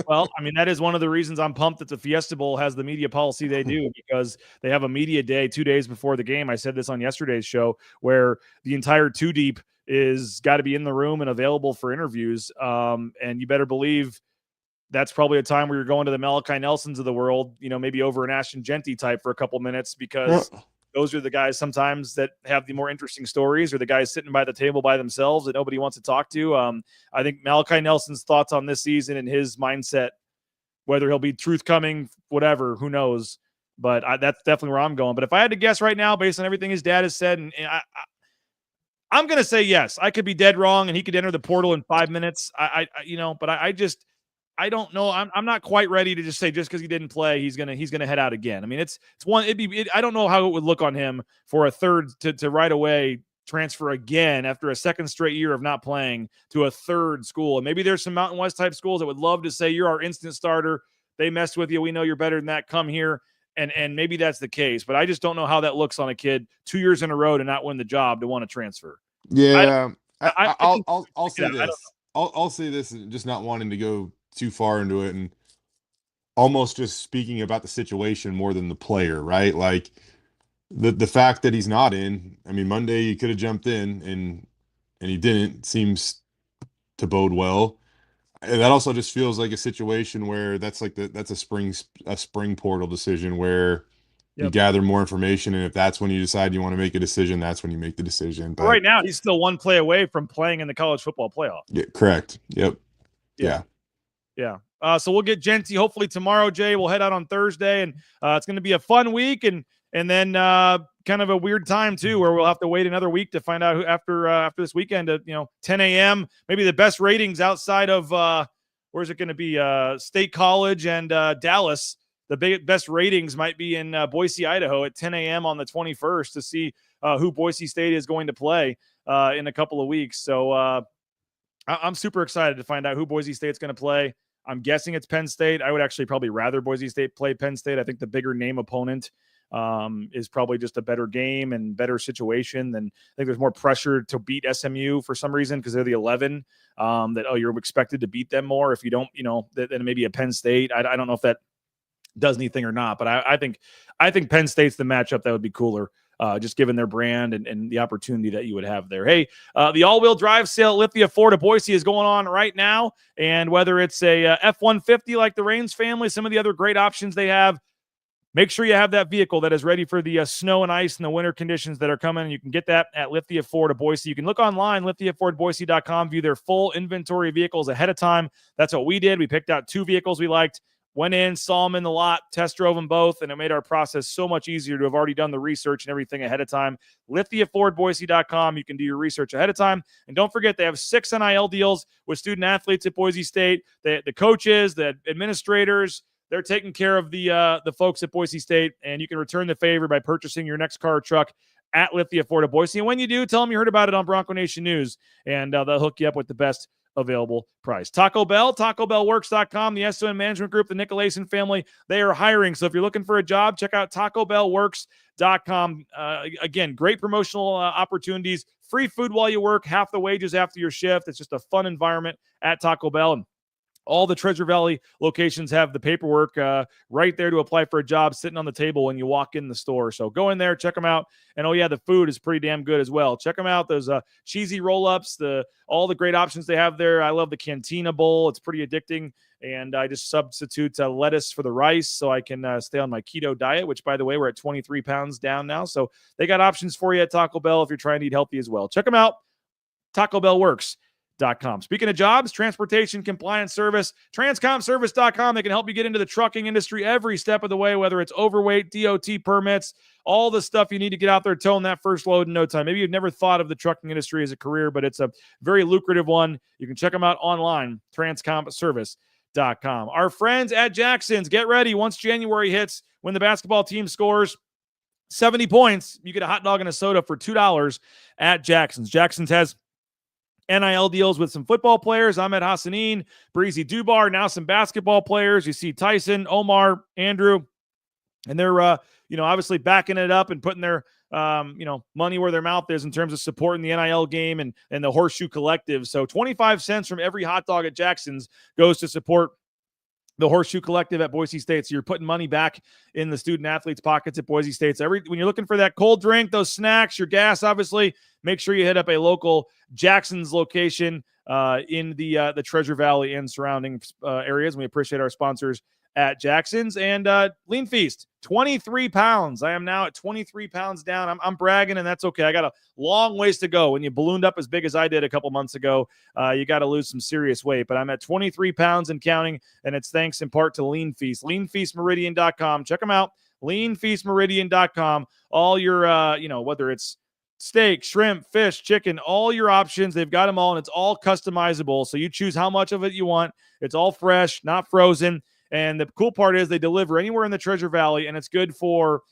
Well, that is one of the reasons I'm pumped that the Fiesta Bowl has the media policy they do, because they have a media day 2 days before the game. I said this on yesterday's show, where the entire two deep is got to be in the room and available for interviews. And you better believe that's probably a time where you're going to the Malachi Nelsons of the world, maybe over an Ashton Jeanty type for a couple minutes, because those are the guys sometimes that have the more interesting stories, or the guys sitting by the table by themselves that nobody wants to talk to. I think Malachi Nelson's thoughts on this season and his mindset, whether he'll be truth coming, whatever, who knows. But that's definitely where I'm going. But if I had to guess right now, based on everything his dad has said, and I'm going to say yes. I could be dead wrong, and he could enter the portal in 5 minutes. But I don't know. I'm not quite ready to just say just because he didn't play, he's gonna head out again. I mean, it's one. I don't know how it would look on him for a third to right away transfer again after a second straight year of not playing to a third school. And maybe there's some Mountain West type schools that would love to say you're our instant starter. They messed with you. We know you're better than that. Come here. And maybe that's the case, but I just don't know how that looks on a kid 2 years in a row to not win the job to want to transfer. Yeah, I'll say this. I'll say this, just not wanting to go too far into it and almost just speaking about the situation more than the player, right? Like the fact that he's not in. I mean, Monday he could have jumped in and he didn't. Seems to bode well. And that also just feels like a situation where that's a spring portal decision where you gather more information, and if that's when you decide you want to make a decision, that's when you make the decision. But right now, he's still one play away from playing in the college football playoff. Yeah, correct. Yep. Yeah. So we'll get Jeanty hopefully tomorrow, Jay. We'll head out on Thursday, and it's going to be a fun week, and then kind of a weird time too, where we'll have to wait another week to find out who after this weekend at 10 a.m. Maybe the best ratings outside of where's it going to be? State College and Dallas. The best ratings might be in Boise, Idaho at 10 a.m. on the 21st to see who Boise State is going to play in a couple of weeks. So I'm super excited to find out who Boise State's going to play. I'm guessing it's Penn State. I would actually probably rather Boise State play Penn State. I think the bigger name opponent is probably just a better game and better situation. Than I think there's more pressure to beat SMU for some reason because they're the 11. You're expected to beat them more if you don't, than maybe a Penn State. I don't know if that does anything or not, but I think Penn State's the matchup that would be cooler. Just given their brand and the opportunity that you would have there. Hey, the all-wheel drive sale at Lithia Ford of Boise is going on right now. And whether it's a F-150 like the Raines family, some of the other great options they have, make sure you have that vehicle that is ready for the snow and ice and the winter conditions that are coming. You can get that at Lithia Ford of Boise. You can look online, lithiafordboise.com, view their full inventory of vehicles ahead of time. That's what we did. We picked out 2 vehicles we liked. Went in, saw them in the lot, test drove them both, and it made our process so much easier to have already done the research and everything ahead of time. LithiaFordBoise.com. You can do your research ahead of time. And don't forget, they have 6 NIL deals with student athletes at Boise State. The coaches, the administrators, they're taking care of the folks at Boise State, and you can return the favor by purchasing your next car or truck at Lithia Ford of Boise. And when you do, tell them you heard about it on Bronco Nation News, and they'll hook you up with the best available price. Taco Bell, TacoBellWorks.com, the SON Management Group, the Nicolason family, they are hiring. So if you're looking for a job, check out TacoBellWorks.com. Again, great promotional opportunities, free food while you work, half the wages after your shift. It's just a fun environment at Taco Bell. And all the Treasure Valley locations have the paperwork right there to apply for a job sitting on the table when you walk in the store. So go in there, check them out. And the food is pretty damn good as well. Check them out. Those cheesy roll-ups, all the great options they have there. I love the Cantina Bowl. It's pretty addicting. And I just substitute lettuce for the rice so I can stay on my keto diet, which, by the way, we're at 23 pounds down now. So they got options for you at Taco Bell if you're trying to eat healthy as well. Check them out. TacoBellWorks.com. Speaking of jobs, transportation compliance service, transcomservice.com. They can help you get into the trucking industry every step of the way, whether it's overweight, DOT permits, all the stuff you need to get out there towing that first load in no time. Maybe you've never thought of the trucking industry as a career, but it's a very lucrative one. You can check them out online, transcomservice.com. Our friends at Jackson's, get ready. Once January hits, when the basketball team scores 70 points, you get a hot dog and a soda for $2 at Jackson's. Jackson's has NIL deals with some football players, Ahmed Hassanin, Breezy Dubar, now some basketball players. You see Tyson, Omar, Andrew, and they're, obviously backing it up and putting their, money where their mouth is in terms of supporting the NIL game and the Horseshoe Collective. So 25 cents from every hot dog at Jackson's goes to support the Horseshoe Collective at Boise State. So you're putting money back in the student athletes' pockets at Boise State. So when you're looking for that cold drink, those snacks, your gas, obviously, make sure you hit up a local Jackson's location in the Treasure Valley and surrounding areas. And we appreciate our sponsors at Jackson's. And Lean Feast, 23 pounds. I am now at 23 pounds down. I'm bragging, and that's okay. I got a long ways to go. When you ballooned up as big as I did a couple months ago, you got to lose some serious weight. But I'm at 23 pounds and counting, and it's thanks in part to Lean Feast. LeanFeastMeridian.com. Check them out. LeanFeastMeridian.com. All your, whether it's steak, shrimp, fish, chicken, all your options. They've got them all, and it's all customizable. So you choose how much of it you want. It's all fresh, not frozen. And the cool part is they deliver anywhere in the Treasure Valley, and it's good for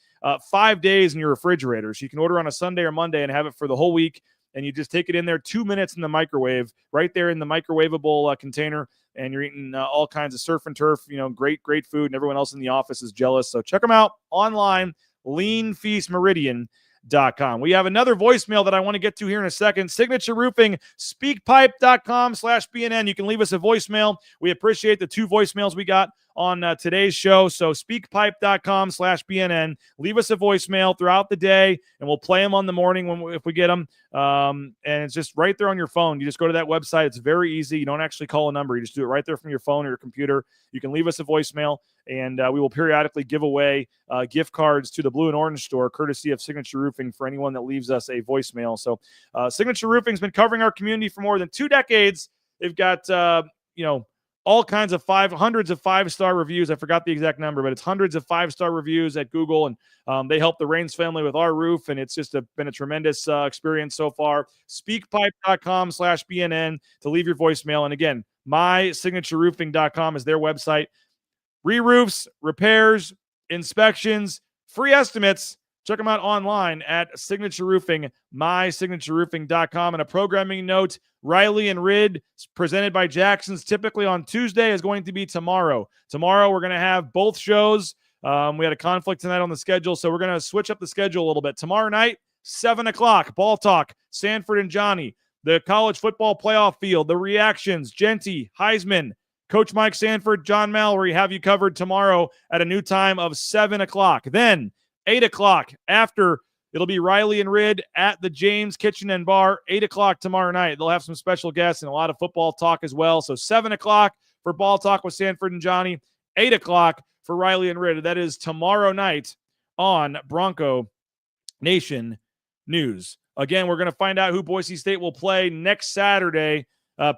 5 days in your refrigerator. So you can order on a Sunday or Monday and have it for the whole week. And you just take it in there, 2 minutes in the microwave, right there in the microwavable container. And you're eating all kinds of surf and turf, great food. And everyone else in the office is jealous. So check them out online, LeanFeastMeridian.com. We have another voicemail that I want to get to here in a second. Signature Roofing, speakpipe.com/BNN. You can leave us a voicemail. We appreciate the 2 voicemails we got on today's show. So speakpipe.com/BNN. Leave us a voicemail throughout the day, and we'll play them on the morning if we get them. And it's just right there on your phone. You just go to that website. It's very easy. You don't actually call a number. You just do it right there from your phone or your computer. You can leave us a voicemail, and we will periodically give away gift cards to the Blue and Orange store, courtesy of Signature Roofing, for anyone that leaves us a voicemail. So Signature Roofing's been covering our community for more than 2 decades. They've got, all kinds of hundreds of 5-star reviews. I forgot the exact number, but it's hundreds of 5-star reviews at Google. And they helped the Raines family with our roof. And it's just been a tremendous experience so far. Speakpipe.com/BNN to leave your voicemail. And again, mysignatureroofing.com is their website. Re-roofs, repairs, inspections, free estimates. Check them out online at Signature Roofing, mysignatureroofing.com. And a programming note, Riley and Rid, presented by Jackson's, typically on Tuesday, is going to be tomorrow. Tomorrow, we're going to have both shows. We had a conflict tonight on the schedule, so we're going to switch up the schedule a little bit. Tomorrow night, 7 o'clock, Ball Talk, Sanford and Johnny, the college football playoff field, the reactions, Jeanty, Heisman, Coach Mike Sanford, John Mallory have you covered tomorrow at a new time of 7 o'clock. Then, 8 o'clock after, it'll be Riley and Rid at the James Kitchen and Bar, 8 o'clock tomorrow night. They'll have some special guests and a lot of football talk as well. So 7 o'clock for Ball Talk with Sanford and Johnny, 8 o'clock for Riley and Rid. That is tomorrow night on Bronco Nation News. Again, we're going to find out who Boise State will play next Saturday.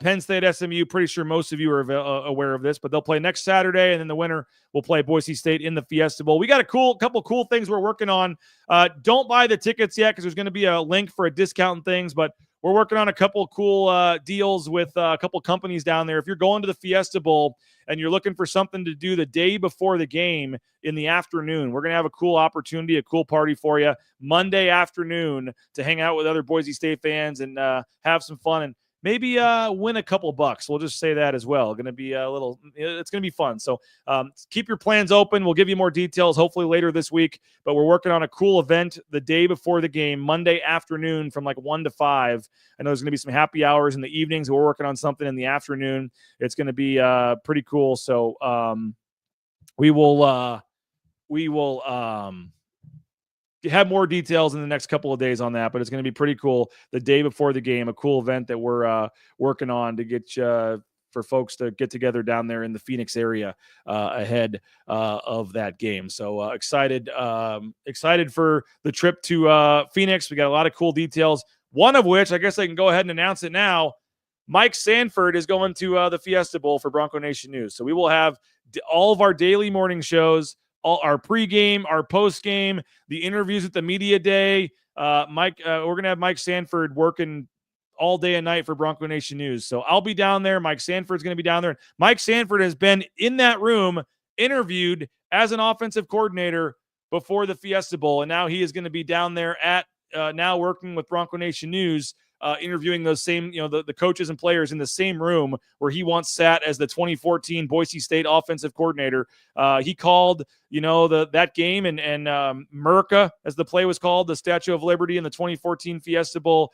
Penn State, SMU, pretty sure most of you are aware of this, but they'll play next Saturday, and then the winner will play Boise State in the Fiesta Bowl. We got a couple cool things we're working on. Don't buy the tickets yet because there's going to be a link for a discount and things, but we're working on a couple cool deals with a couple companies down there. If you're going to the Fiesta Bowl and you're looking for something to do the day before the game in the afternoon, we're going to have a cool opportunity, a cool party for you Monday afternoon to hang out with other Boise State fans and have some fun and maybe win a couple bucks. We'll just say that as well. It's going to be fun. So keep your plans open. We'll give you more details hopefully later this week, but we're working on a cool event the day before the game, Monday afternoon from like 1 to 5. I know there's going to be some happy hours in the evenings. We're working on something in the afternoon. It's going to be pretty cool. So we will have more details in the next couple of days on that, but it's going to be pretty cool the day before the game, a cool event that we're working on to get for folks to get together down there in the Phoenix area ahead of that game. So excited for the trip to Phoenix. We got a lot of cool details, one of which I guess I can go ahead and announce it now. Mike Sanford is going to the Fiesta Bowl for Bronco Nation News. So we will have all of our daily morning shows, all our pregame, our postgame, the interviews at the media day. We're going to have Mike Sanford working all day and night for Bronco Nation News. So I'll be down there. Mike Sanford's going to be down there. Mike Sanford has been in that room, interviewed as an offensive coordinator before the Fiesta Bowl, and now he is going to be down there at now working with Bronco Nation News, interviewing those same, the coaches and players in the same room where he once sat as the 2014 Boise State offensive coordinator. He called, that game and Merca, as the play was called, the Statue of Liberty in the 2014 Fiesta Bowl.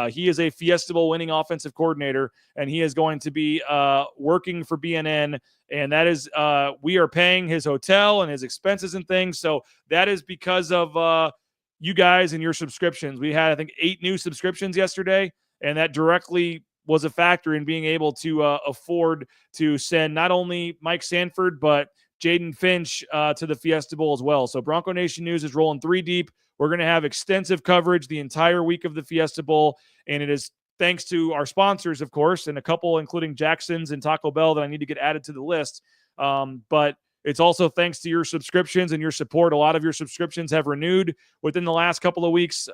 He is a Fiesta Bowl winning offensive coordinator, and he is going to be working for BNN. And that is, we are paying his hotel and his expenses and things. So that is because of you guys and your subscriptions. We had, I think, 8 new subscriptions yesterday, and that directly was a factor in being able to afford to send not only Mike Sanford, but Jaden Finch to the Fiesta Bowl as well. So Bronco Nation News is rolling 3 deep. We're going to have extensive coverage the entire week of the Fiesta Bowl, and it is thanks to our sponsors, of course, and a couple, including Jackson's and Taco Bell, that I need to get added to the list. But it's also thanks to your subscriptions and your support. A lot of your subscriptions have renewed within the last couple of weeks.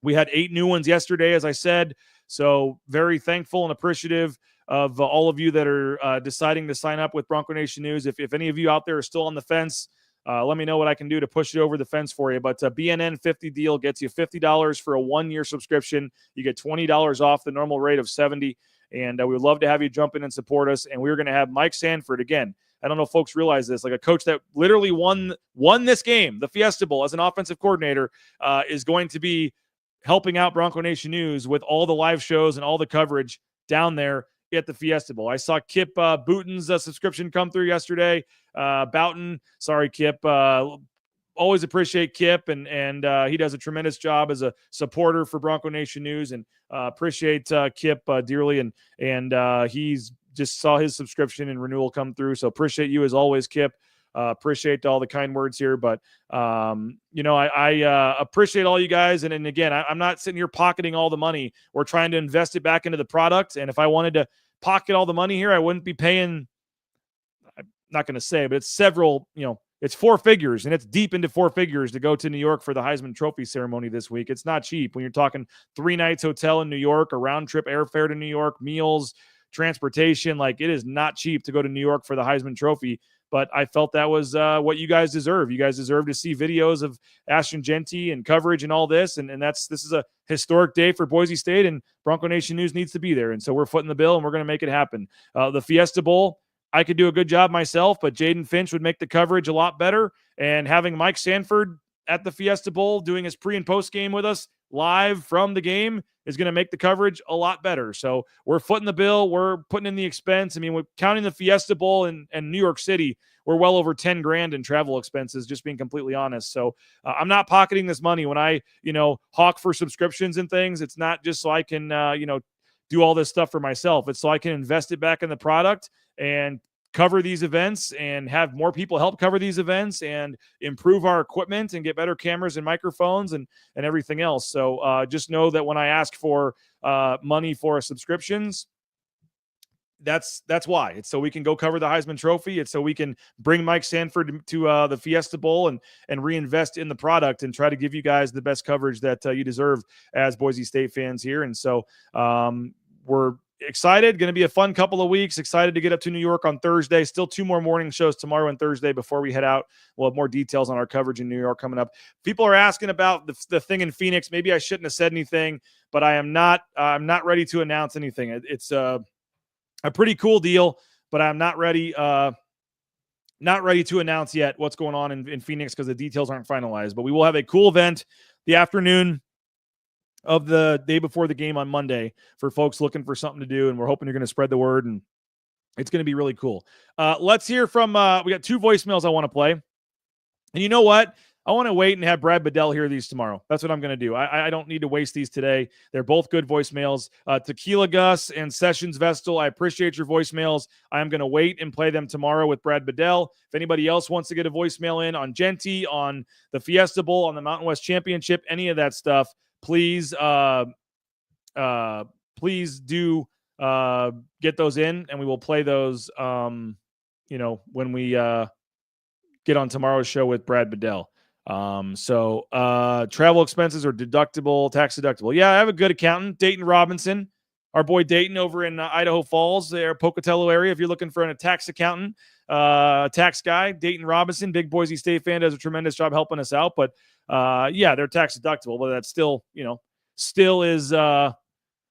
We had 8 new ones yesterday, as I said. So very thankful and appreciative of all of you that are deciding to sign up with Bronco Nation News. If any of you out there are still on the fence, let me know what I can do to push it over the fence for you. But BNN 50 deal gets you $50 for a 1-year subscription. You get $20 off the normal rate of $70. And we would love to have you jump in and support us. And we're going to have Mike Sanford again. I don't know if folks realize this, like a coach that literally won this game, the Fiesta Bowl, as an offensive coordinator, is going to be helping out Bronco Nation News with all the live shows and all the coverage down there at the Fiesta Bowl. I saw Kip Bouton's subscription come through yesterday. Bouton, sorry, Kip. Always appreciate Kip, and he does a tremendous job as a supporter for Bronco Nation News, and appreciate Kip dearly. And he's just saw his subscription and renewal come through. So appreciate you as always, Kip. Appreciate all the kind words here, but I appreciate all you guys. And again, I'm not sitting here pocketing all the money. We're trying to invest it back into the product. And if I wanted to pocket all the money here, I wouldn't be paying. I'm not going to say, but it's several. It's 4 figures, and it's deep into 4 figures to go to New York for the Heisman Trophy ceremony this week. It's not cheap when you're talking 3 nights hotel in New York, a round trip airfare to New York, meals, transportation. Like, it is not cheap to go to New York for the Heisman Trophy. But I felt that was what you guys deserve. You guys deserve to see videos of Ashton Jeanty and coverage and all this. And this is a historic day for Boise State, and Bronco Nation News needs to be there. And so we're footing the bill, and we're going to make it happen. The Fiesta Bowl, I could do a good job myself, but Jaden Finch would make the coverage a lot better. And having Mike Sanford at the Fiesta Bowl doing his pre and post game with us live from the game is going to make the coverage a lot better. So we're footing the bill. We're putting in the expense. I mean, we're counting the Fiesta Bowl and New York City, we're well over 10 grand in travel expenses, just being completely honest. So I'm not pocketing this money when I, hawk for subscriptions and things. It's not just so I can, do all this stuff for myself. It's so I can invest it back in the product and cover these events and have more people help cover these events and improve our equipment and get better cameras and microphones and everything else. So just know that when I ask for money for subscriptions, that's why. It's so we can go cover the Heisman Trophy. It's so we can bring Mike Sanford to the Fiesta Bowl and reinvest in the product and try to give you guys the best coverage that you deserve as Boise State fans here. And so we're excited. Going to be a fun couple of weeks. Excited to get up to New York on Thursday. Still 2 more morning shows tomorrow and Thursday before we head out. We'll have more details on our coverage in New York coming up. People are asking about the thing in Phoenix. Maybe I shouldn't have said anything, but I'm not ready to announce anything. It's a pretty cool deal, but I'm not ready to announce yet what's going on in Phoenix because the details aren't finalized. But we will have a cool event the afternoon of the day before the game on Monday for folks looking for something to do, and we're hoping you're going to spread the word, and it's going to be really cool. Let's hear from we got 2 voicemails I want to play. And you know what? I want to wait and have Brad Bedell hear these tomorrow. That's what I'm going to do. I don't need to waste these today. They're both good voicemails. Tequila Gus and Sessions Vestal, I appreciate your voicemails. I'm going to wait and play them tomorrow with Brad Bedell. If anybody else wants to get a voicemail in on Jeanty, on the Fiesta Bowl, on the Mountain West Championship, any of that stuff, please do get those in, and we will play those, when we get on tomorrow's show with Brad Bedell. Travel expenses are deductible, tax deductible. Yeah, I have a good accountant, Dayton Robinson, our boy Dayton over in Idaho Falls, there, Pocatello area. If you're looking for a tax accountant, tax guy, Dayton Robinson, big Boise State fan, does a tremendous job helping us out. But they're tax deductible, but that's still,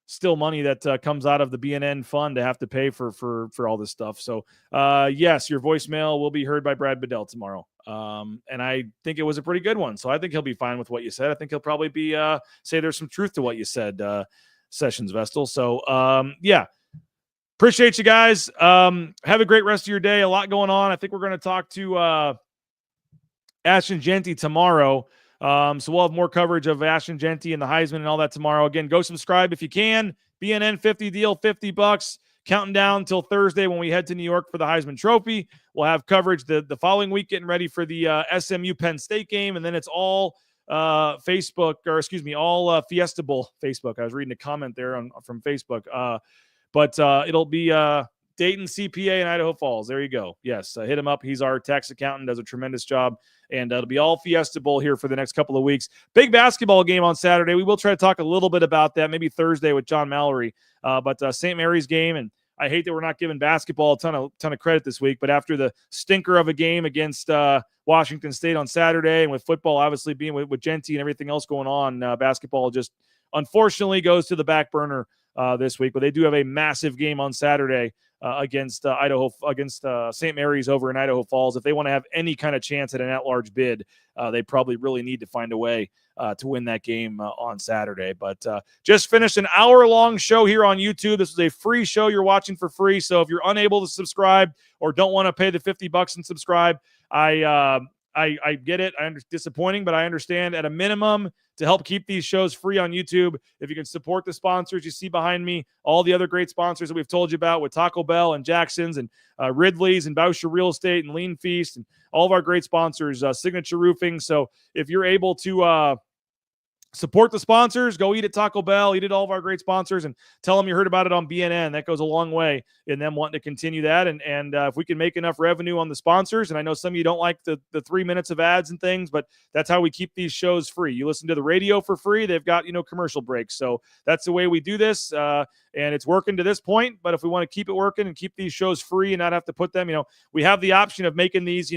still money that comes out of the BNN fund to have to pay for all this stuff. So yes, your voicemail will be heard by Brad Bedell tomorrow. And I think it was a pretty good one. So I think he'll be fine with what you said. I think he'll probably be say there's some truth to what you said, Sessions Vestal. So appreciate you guys. Have a great rest of your day. A lot going on. I think we're going to talk to Ashton Jeanty tomorrow. So we'll have more coverage of Ashton Jeanty and the Heisman and all that tomorrow. Again, go subscribe if you can. BNN 50 deal, $50. counting down until Thursday when we head to New York for the Heisman Trophy. We'll have coverage the following week, getting ready for the SMU Penn State game, and then it's all all Fiesta Bowl Facebook. I was reading a comment there from Facebook, but it'll be Dayton, CPA, and Idaho Falls. There you go. Yes, hit him up. He's our tax accountant, does a tremendous job, and it'll be all Fiesta Bowl here for the next couple of weeks. Big basketball game on Saturday. We will try to talk a little bit about that, maybe Thursday with John Mallory, but St. Mary's game, and I hate that we're not giving basketball a ton of credit this week, but after the stinker of a game against Washington State on Saturday, and with football obviously being with Jeanty and everything else going on, basketball just unfortunately goes to the back burner this week. But they do have a massive game on Saturday against St. Mary's over in Idaho Falls. If they want to have any kind of chance at an at-large bid, they probably really need to find a way to win that game on Saturday. But just finished an hour-long show here on YouTube. This is a free show you're watching for free. So if you're unable to subscribe or don't want to pay the $50 and subscribe, I get it. Disappointing, but I understand. At a minimum, to help keep these shows free on YouTube, if you can support the sponsors you see behind me, all the other great sponsors that we've told you about with Taco Bell and Jackson's and Ridley's and Boucher Real Estate and Lean Feast and all of our great sponsors, Signature Roofing. So if you're able to support the sponsors, go eat at Taco Bell, eat at all of our great sponsors, and tell them you heard about it on BNN. That goes a long way in them wanting to continue that. And if we can make enough revenue on the sponsors, and I know some of you don't like the 3 minutes of ads and things, but that's how we keep these shows free. You listen to the radio for free. They've got, commercial breaks. So that's the way we do this. And it's working to this point, but if we want to keep it working and keep these shows free and not have to put them, we have the option of making these,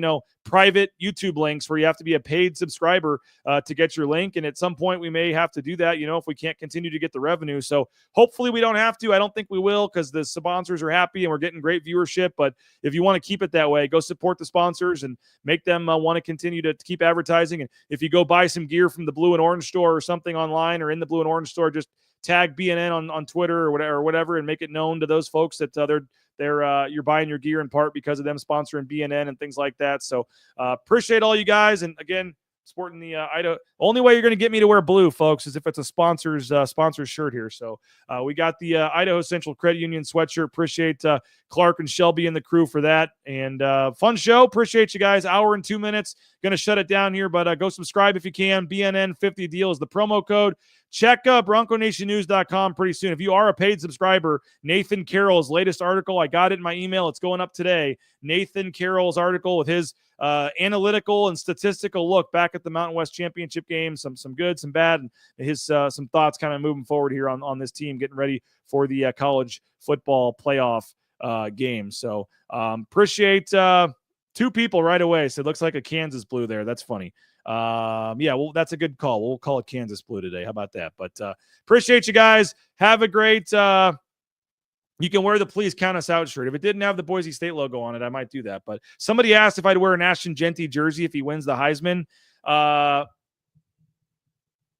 private YouTube links where you have to be a paid subscriber to get your link. And at some point we may have to do that, if we can't continue to get the revenue. So hopefully we don't have to. I don't think we will, because the sponsors are happy and we're getting great viewership. But if you want to keep it that way, go support the sponsors and make them want to continue to keep advertising. And if you go buy some gear from the Blue and Orange store or something online or in the Blue and Orange store, just tag BNN on Twitter or whatever, and make it known to those folks that you're buying your gear in part because of them sponsoring BNN and things like that. So appreciate all you guys. And again, sporting the Idaho. Only way you're going to get me to wear blue, folks, is if it's a sponsor's shirt here. So we got the Idaho Central Credit Union sweatshirt. Appreciate Clark and Shelby and the crew for that. And fun show. Appreciate you guys. Hour and 2 minutes. Going to shut it down here, but go subscribe if you can. BNN50 deal is the promo code. Check BroncoNationNews.com pretty soon. If you are a paid subscriber, Nathan Carroll's latest article, I got it in my email. It's going up today. Nathan Carroll's article with his analytical and statistical look back at the Mountain West Championship game, some good, some bad, and his some thoughts kind of moving forward here on this team, getting ready for the college football playoff game. So appreciate two people right away. So it looks like a Kansas blue there. That's funny. Yeah, well, that's a good call. We'll call it Kansas blue today. How about that? But appreciate you guys. Have a great you can wear the Please Count Us Out shirt. If it didn't have the Boise State logo on it, I might do that. But somebody asked if I'd wear an Ashton Jeanty jersey if he wins the Heisman.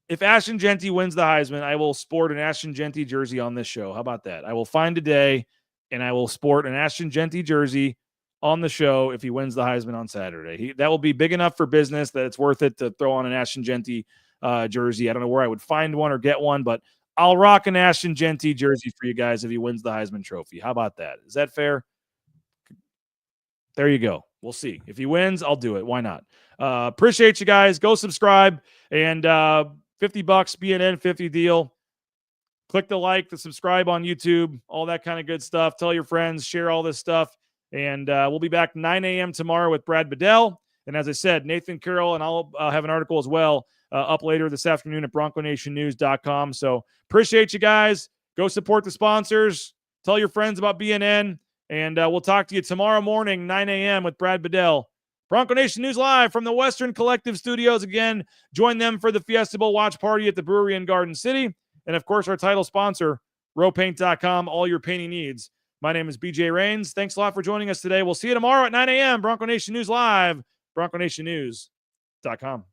If Ashton Jeanty wins the Heisman, I will sport an Ashton Jeanty jersey on this show. How about that? I will find a day and I will sport an Ashton Jeanty jersey on the show if he wins the Heisman on Saturday. That will be big enough for business that it's worth it to throw on an Ashton Jeanty jersey. I don't know where I would find one or get one, but I'll rock an Ashton Jeanty jersey for you guys if he wins the Heisman Trophy. How about that? Is that fair? There you go. We'll see. If he wins, I'll do it. Why not? Appreciate you guys. Go subscribe. And $50 BNN 50 deal. Click the like, the subscribe on YouTube, all that kind of good stuff. Tell your friends, share all this stuff. And we'll be back 9 a.m. tomorrow with Brad Bedell. And as I said, Nathan Carroll, and I'll have an article as well up later this afternoon at BroncoNationNews.com. So appreciate you guys. Go support the sponsors. Tell your friends about BNN. And we'll talk to you tomorrow morning, 9 a.m. with Brad Bedell. Bronco Nation News live from the Western Collective Studios. Again, join them for the Fiesta Bowl watch party at the brewery in Garden City. And, of course, our title sponsor, rowpaint.com, all your painting needs. My name is BJ Rains. Thanks a lot for joining us today. We'll see you tomorrow at 9 a.m. Bronco Nation News live, BroncoNationNews.com.